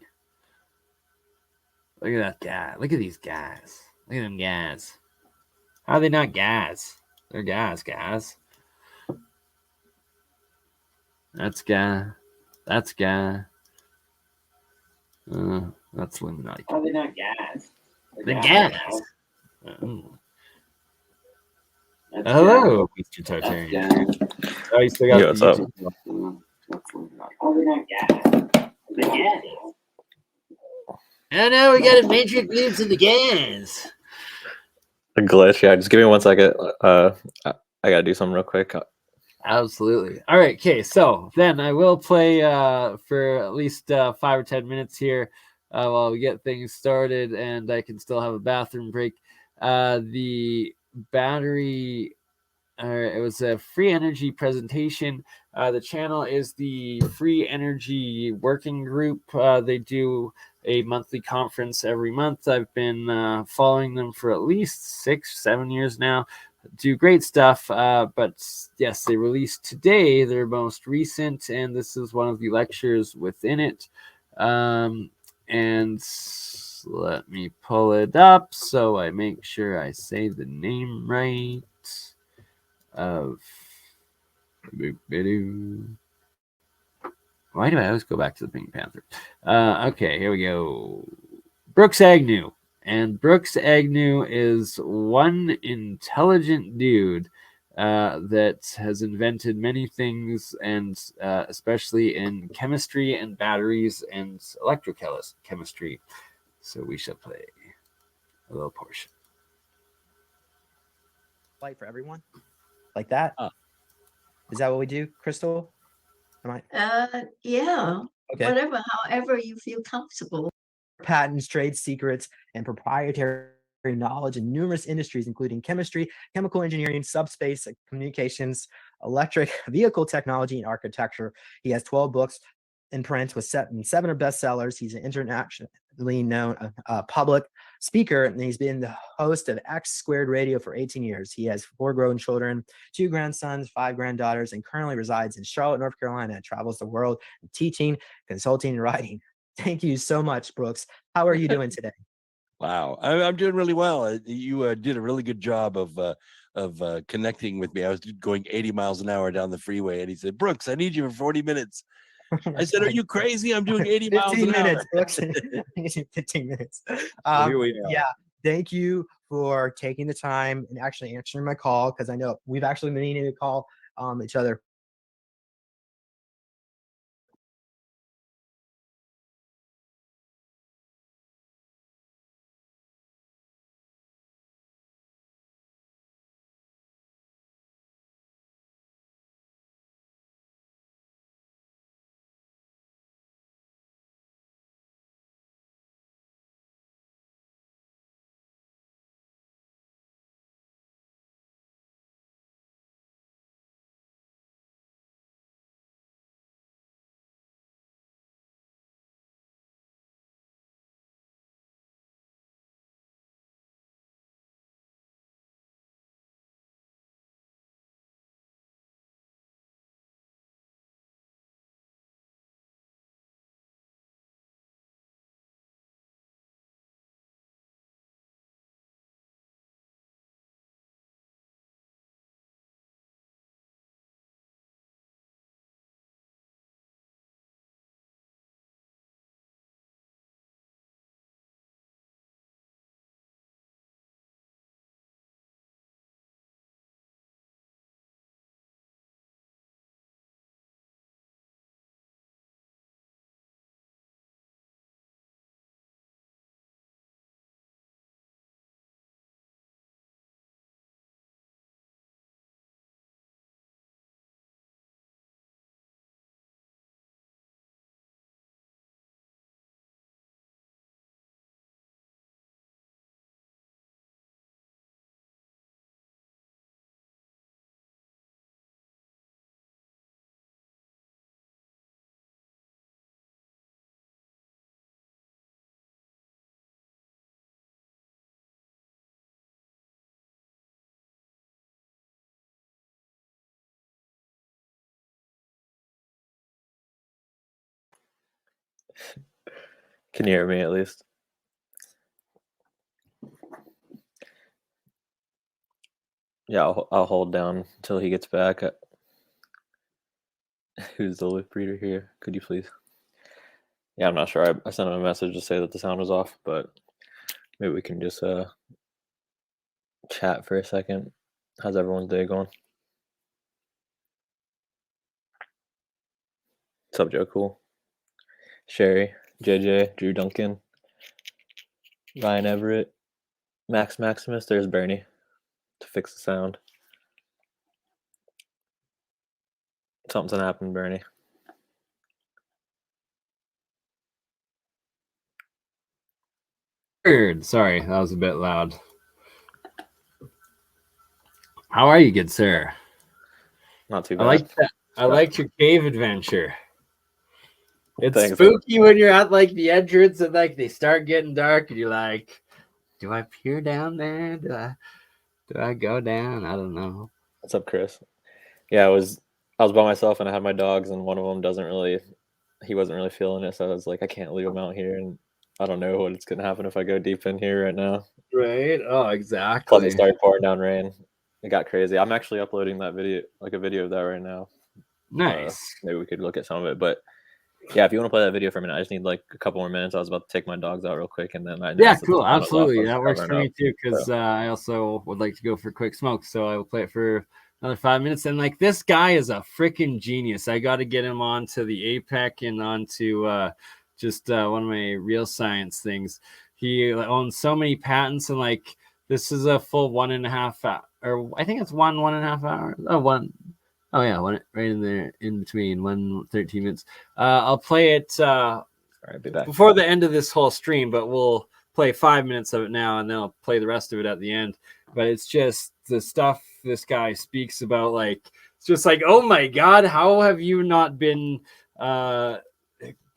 Look at that guy. Look at these guys. Look at them guys. How are they not guys? They're guys. That's guy. That's Illuminati. Probably not gas. The gas. Oh. That's Hello, Mr. That's Tartarian. Oh, you still got Yo, the what's up? YouTube. That's Illuminati. Probably not gas. The gas. Oh no, we got a matrix leads in the gas. A glitch. Yeah, just give me 1 second. I gotta do something real quick. Absolutely. All right. Okay. So then I will play for at least 5 or 10 minutes here while we get things started, and I can still have a bathroom break. The battery. It was a free energy presentation. The channel is the Free Energy Working Group. They do a monthly conference every month. I've been following them for at least 6-7 years now. Do great stuff. But yes, they released today their most recent, and this is one of the lectures within it. And let me pull it up so I make sure I say the name right. Of why do I always go back to the Pink Panther? Okay, here we go. Brooks Agnew. And Brooks Agnew is one intelligent dude that has invented many things, and especially in chemistry and batteries and electrochemistry. So we shall play a little portion. Light for everyone? Like that? Is that what we do, Crystal? Am I? Yeah. Okay. Whatever, however you feel comfortable. Patents, trade secrets, and proprietary knowledge in numerous industries, including chemistry, chemical engineering, subspace communications, electric vehicle technology, and architecture. He has 12 books in print with 7 are bestsellers. He's an internationally known public speaker, and he's been the host of X Squared Radio for 18 years. He has 4 grown children, 2 grandsons, 5 granddaughters, and currently resides in Charlotte, North Carolina, and travels the world teaching, consulting, and writing. Thank you so much, Brooks. How are you doing today? Wow, I'm doing really well. You did a really good job of connecting with me. I was going 80 miles an hour down the freeway, and he said, "Brooks, I need you for 40 minutes." I said, "Are you crazy? I'm doing 80 miles an hour." 15 minutes. Well, here we are. Yeah, thank you for taking the time and actually answering my call, because I know we've actually been needing to call each other. Can you hear me at least? Yeah, I'll hold down until he gets back. Who's the lip reader here? Could you please? Yeah, I'm not sure. I sent him a message to say that the sound was off, but maybe we can just chat for a second. How's everyone's day going? What's up, Joe Cool? Sherry, JJ, Drew Duncan, Ryan Everett, Max Maximus. There's Bernie to fix the sound. Something's gonna happen, Bernie. Sorry, that was a bit loud. How are you, good sir? Not too I bad. like that. I liked your cave adventure. It's Thanks. spooky when you're at like the entrance and like they start getting dark and you're like, do I peer down there? Do I go down? I don't know. What's up, Chris? Yeah, I was by myself and I had my dogs, and one of them he wasn't really feeling it, so I was like, I can't leave him out here, and I don't know what's gonna happen if I go deep in here right now. Right? Oh, Plus, exactly. it started pouring down rain. It got crazy. I'm actually uploading that video, like a video of that right now. Nice. Maybe we could look at some of it, but yeah, if you want to play that video for a minute, I just need like a couple more minutes. I was about to take my dogs out real quick, and then I Yeah, noticed that the cool. sound was off. Absolutely. I was That works for covering me up. too, because So- I also would like to go for quick smoke. So I will play it for another 5 minutes. And like this guy is a freaking genius. I got to get him onto the APEC and onto just one of my real science things. He owns so many patents, and like this is a full 1.5 hour, or I think it's 1.5 hours. Oh yeah, one right in there in between 1:13 minutes. I'll play it All right, be back. before the end of this whole stream, but we'll play 5 minutes of it now and then I'll play the rest of it at the end. But it's just the stuff this guy speaks about, like it's just like, oh my god, how have you not been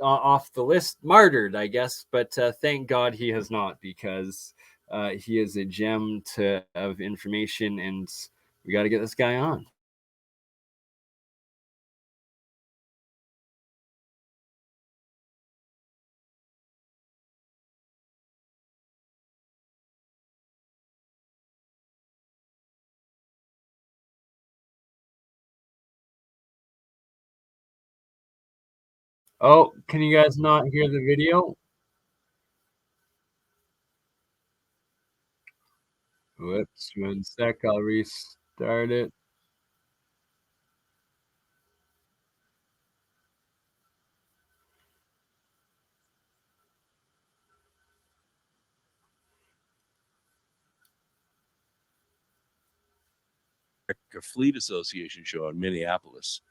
off the list, martyred, I guess, but thank god he has not, because he is a gem of information, and we got to get this guy on. Oh, can you guys not hear the video? Whoops, 1 sec, I'll restart it. A Fleet Association show in Minneapolis.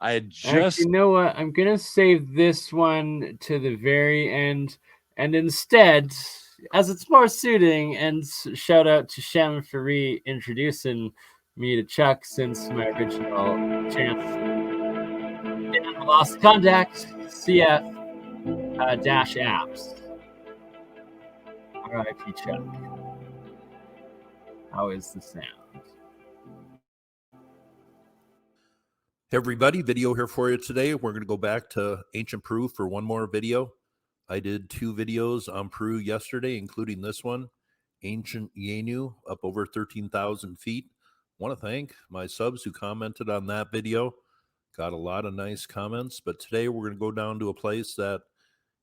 I had just Actually, you know what? I'm gonna save this one to the very end, and instead, as it's more suiting, and shout out to Shem for reintroducing me to Chuck since my original chance. And lost contact. CF dash apps. RIP Chuck. How is the sound? Hey everybody, video here for you today. We're going to go back to ancient Peru for one more video. I did 2 videos on Peru yesterday, including this one, Ancient Yenu, up over 13,000 feet. I want to thank my subs who commented on that video. Got a lot of nice comments, but today we're going to go down to a place that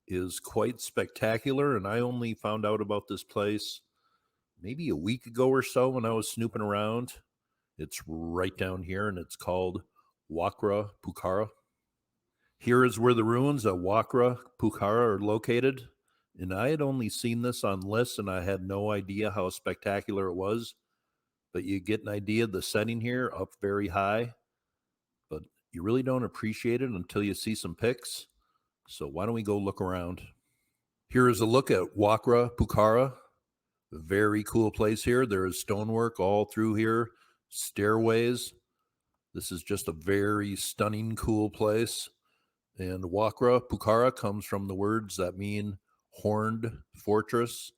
is quite spectacular, and I only found out about this place maybe a week ago or so when I was snooping around. It's right down here, and it's called Wakra Pucara. Here is where the ruins of Wakra Pucara are located, and I had only seen this on lists, and I had no idea how spectacular it was. But you get an idea of the setting here, up very high, but you really don't appreciate it until you see some pics. So why don't we go look around? Here is a look at Wakra Pucara. Very cool place here. There is stonework all through here, stairways. This is just a very stunning, cool place. And Wakra Pucara comes from the words that mean horned fortress.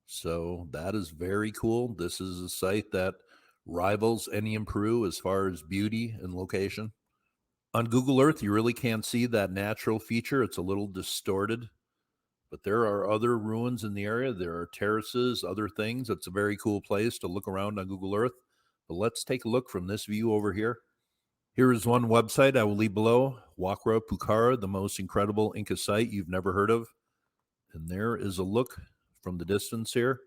So that is very cool. This is a site that rivals any in Peru as far as beauty and location. On Google Earth, you really can't see that natural feature. It's a little distorted. But there are other ruins in the area. There are terraces, other things. It's a very cool place to look around on Google Earth. But let's take a look from this view over here. Here is one website I will leave below, Wakra Pucara, the most incredible Inca site you've never heard of. And there is a look from the distance here.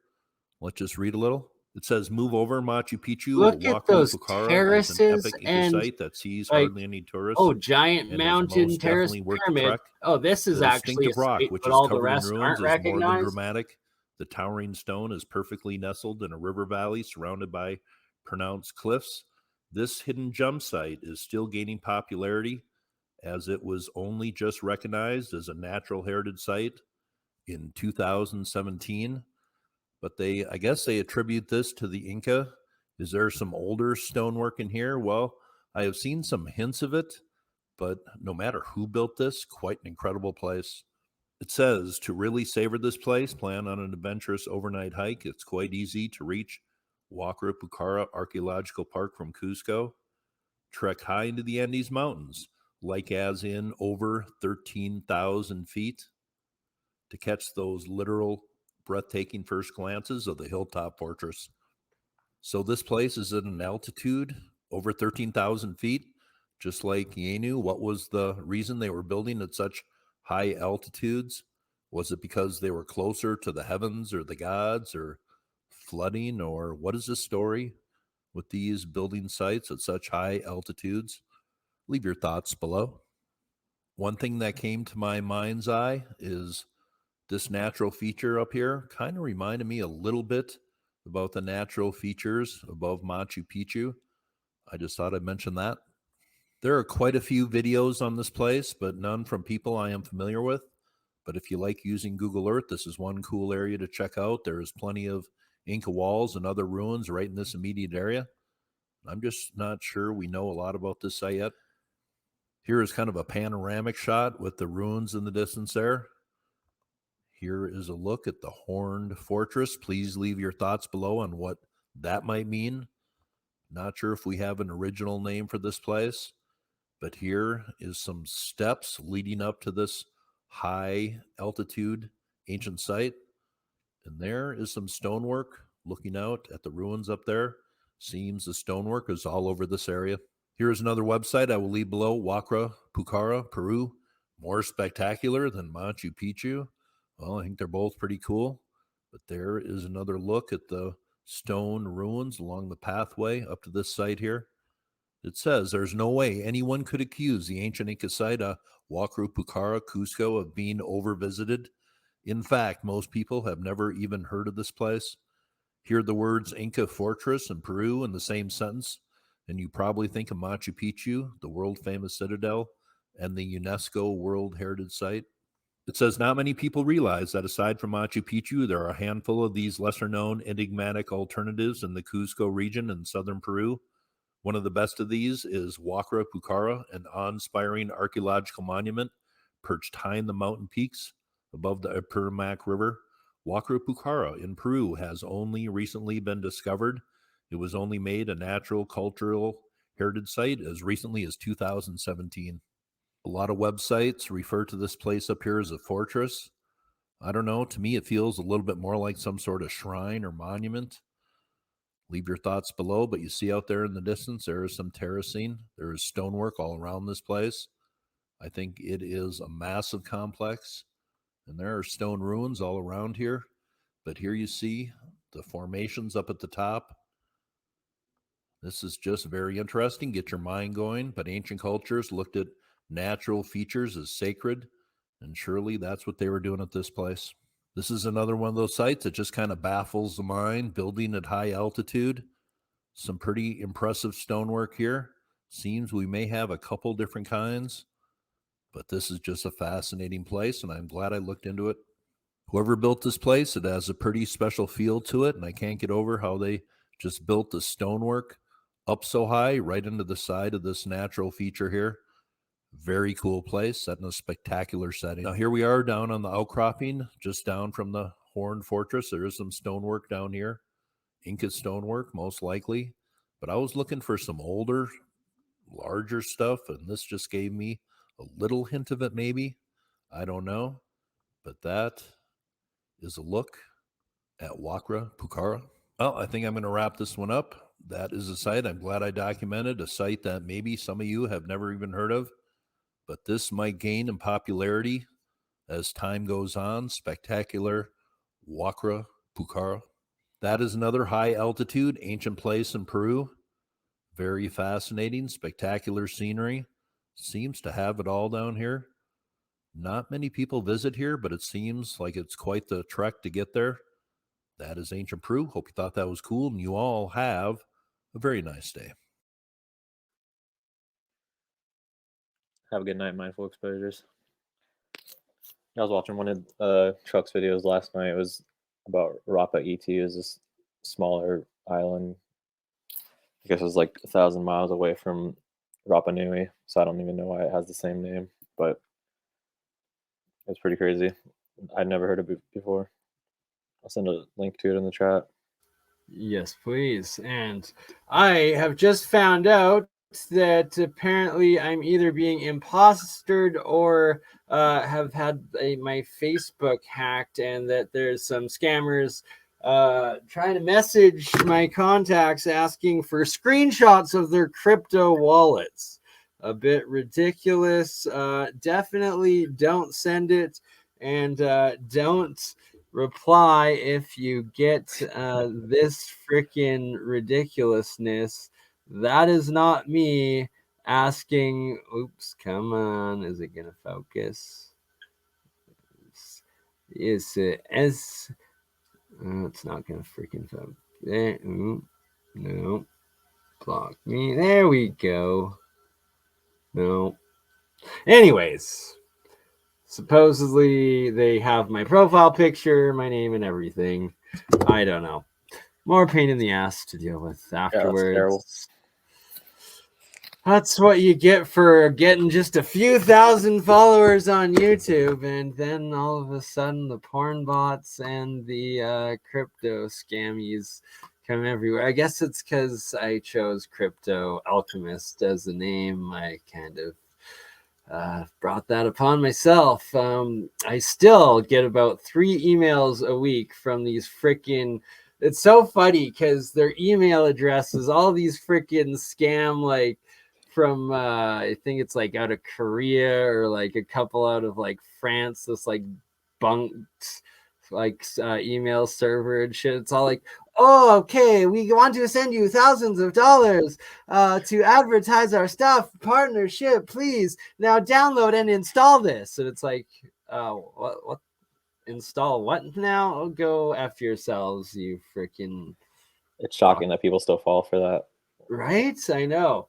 Let's just read a little. It says, move over Machu Picchu. Look at Wakra those Pucara is an terraces epic Inca and, site that sees like, hardly any tourists. oh, giant and is mountain most terrace definitely worth the pyramid. trek. Oh, this is The actually a distinctive rock, site, which but is all the covered in rest ruins, aren't is more than recognized. dramatic. The towering stone is perfectly nestled in a river valley surrounded by pronounced cliffs. This hidden gem site is still gaining popularity, as it was only just recognized as a natural heritage site in 2017. But I guess they attribute this to the Inca. Is there some older stonework in here? Well, I have seen some hints of it, but no matter who built this, quite an incredible place. It says, to really savor this place, plan on an adventurous overnight hike. It's quite easy to reach Wakra Pucara Archaeological Park from Cusco. Trek high into the Andes Mountains, like as in over 13,000 feet, to catch those literal breathtaking first glances of the hilltop fortress. So this place is at an altitude over 13,000 feet, just like Yenu. What was the reason they were building at such high altitudes? Was it because they were closer to the heavens or the gods or flooding, or what is the story with these building sites at such high altitudes? Leave your thoughts below. One thing that came to my mind's eye is this natural feature up here. Kind of reminded me a little bit about the natural features above Machu Picchu. I just thought I'd mention that. There are quite a few videos on this place, but none from people I am familiar with. But if you like using Google Earth, this is one cool area to check out. There is plenty of Inca walls and other ruins right in this immediate area. I'm just not sure we know a lot about this site yet. Here is kind of a panoramic shot with the ruins in the distance there. Here is a look at the Horned Fortress. Please leave your thoughts below on what that might mean. Not sure if we have an original name for this place, but here is some steps leading up to this high altitude ancient site. And there is some stonework looking out at the ruins up there. Seems the stonework is all over this area. Here is another website I will leave below, Wakra Pucara, Peru. More spectacular than Machu Picchu. Well, I think they're both pretty cool. But there is another look at the stone ruins along the pathway up to this site here. It says there's no way anyone could accuse the ancient Inca site of Wakra Pucara, Cusco, of being overvisited. In fact, most people have never even heard of this place. Hear the words Inca Fortress and Peru in the same sentence, and you probably think of Machu Picchu, the world-famous citadel, and the UNESCO World Heritage Site. It says not many people realize that aside from Machu Picchu, there are a handful of these lesser-known enigmatic alternatives in the Cusco region in southern Peru. One of the best of these is Wakra Pucara, an awe-inspiring archaeological monument perched high in the mountain peaks above the Apurimac River. Wakra Pucara in Peru has only recently been discovered. It was only made a natural cultural heritage site as recently as 2017. A lot of websites refer to this place up here as a fortress. I don't know. To me, it feels a little bit more like some sort of shrine or monument. Leave your thoughts below, but you see out there in the distance, there is some terracing. There is stonework all around this place. I think it is a massive complex, and there are stone ruins all around here. But here you see the formations up at the top. This is just very interesting. Get your mind going. But ancient cultures looked at natural features as sacred, and surely that's what they were doing at this place. This is another one of those sites that just kind of baffles the mind. Building at high altitude. Some pretty impressive stonework here. Seems we may have a couple different kinds, but this is just a fascinating place, and I'm glad I looked into it. Whoever built this place, it has a pretty special feel to it, and I can't get over how they just built the stonework up so high right into the side of this natural feature here. Very cool place, set in a spectacular setting. Now here we are down on the outcropping, just down from the Horned Fortress. There is some stonework down here, Inca stonework most likely, but I was looking for some older, larger stuff, and this just gave me a little hint of it maybe. I don't know, but that is a look at Wakra Pucara. Well, I think I'm going to wrap this one up. That is a site I'm glad I documented, a site that maybe some of you have never even heard of. but this might gain in popularity as time goes on. Spectacular Huacra Pucara. That is another high altitude ancient place in Peru. Very fascinating, spectacular scenery. Seems to have it all down here. Not many people visit here, but it seems like it's quite the trek to get there. That is ancient Peru. Hope you thought that was cool, and you all have a very nice day. Have a good night, Mindful Exposures. I was watching one of Chuck's videos last night. It was about Rapa ET. It was this smaller island. I guess it was like 1,000 miles away from Rapa Nui, so I don't even know why it has the same name, but it's pretty crazy. I'd never heard of it before. I'll send a link to it in the chat. Yes, please. And I have just found out that apparently I'm either being impostered or have had my Facebook hacked, and that there's some scammers trying to message my contacts asking for screenshots of their crypto wallets. A bit ridiculous. Definitely don't send it, and don't reply if you get this freaking ridiculousness. That is not me asking. Oops, come on. Is it gonna focus? Is it as it's not gonna freaking focus. No, block me. There we go. No. Anyways, supposedly they have my profile picture, my name, and everything. I don't know. More pain in the ass to deal with afterwards. That's what you get for getting just a few thousand followers on YouTube, and then all of a sudden the porn bots and the crypto scammies come everywhere. I guess it's because I chose Crypto Alchemist as the name. I kind of brought that upon myself. I still get about 3 emails a week from these freaking. It's so funny because their email address is all these freaking scam, like from I think it's like out of Korea or like a couple out of like France. This like bunked like email server and shit. It's all like, oh, okay, we want to send you thousands of dollars to advertise our stuff partnership. Please now download and install this. And it's like, what? Install what now? Oh, go F yourselves, you freaking. It's shocking that people still fall for that. Right? I know.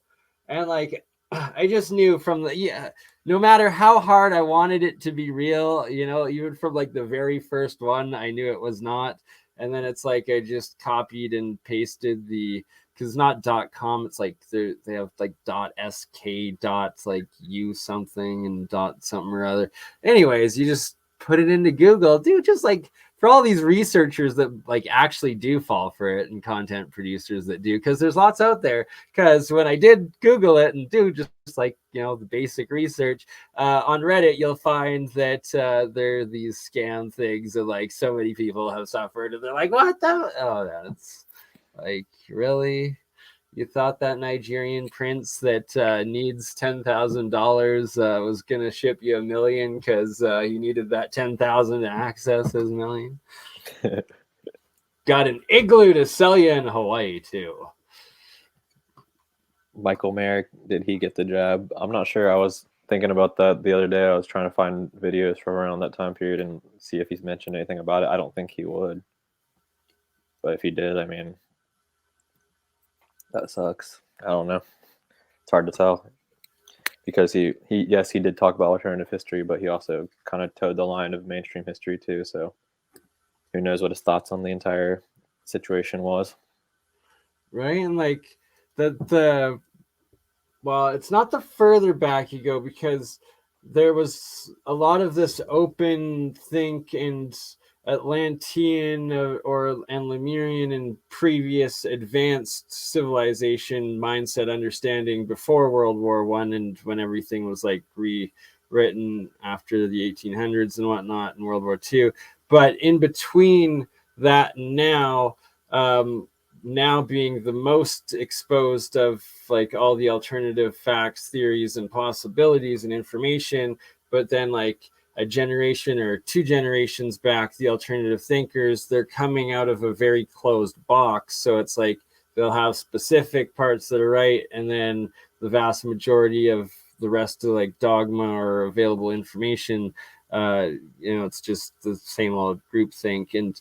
And like, I just knew from the, no matter how hard I wanted it to be real, even from like the very first one, I knew it was not. And then it's like I just copied and pasted because it's not .com, it's like they have like .sk like u something and something or other. Anyways, you just put it into Google, dude. Just like for all these researchers that like actually do fall for it, and content producers that do, because there's lots out there. Because when I did Google it and do just like the basic research on Reddit, you'll find that there are these scam things that like so many people have suffered, and they're like, what the? Oh, that's like, really? You thought that Nigerian prince that needs $10,000 was gonna ship you $1 million because he needed that 10,000 to access his $1 million? Got an igloo to sell you in Hawaii too. Michael Merrick, did he get the jab? I'm not sure. I was thinking about that the other day. I was trying to find videos from around that time period and see if he's mentioned anything about it. I don't think he would, but if he did, I mean, that sucks. I don't know. It's hard to tell because he did talk about alternative history, but he also kind of towed the line of mainstream history too. So who knows what his thoughts on the entire situation was? Right, and like well, it's not the further back you go, because there was a lot of this open think and Atlantean and Lemurian and previous advanced civilization mindset understanding before World War I, and when everything was like rewritten after the 1800s and whatnot in World War II. But in between that and now, now being the most exposed of like all the alternative facts, theories, and possibilities and information. But then like a generation or 2 generations back, the alternative thinkers, they're coming out of a very closed box. So it's like they'll have specific parts that are right, and then the vast majority of the rest of like dogma or available information, it's just the same old groupthink. And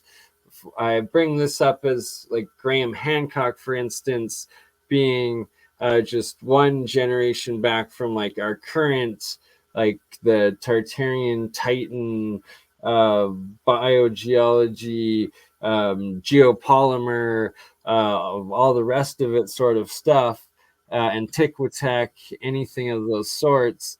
I bring this up as like Graham Hancock, for instance, being just 1 generation back from like our current, like the Tartarian Titan, biogeology, geopolymer, all the rest of it sort of stuff, Antiquitech, anything of those sorts.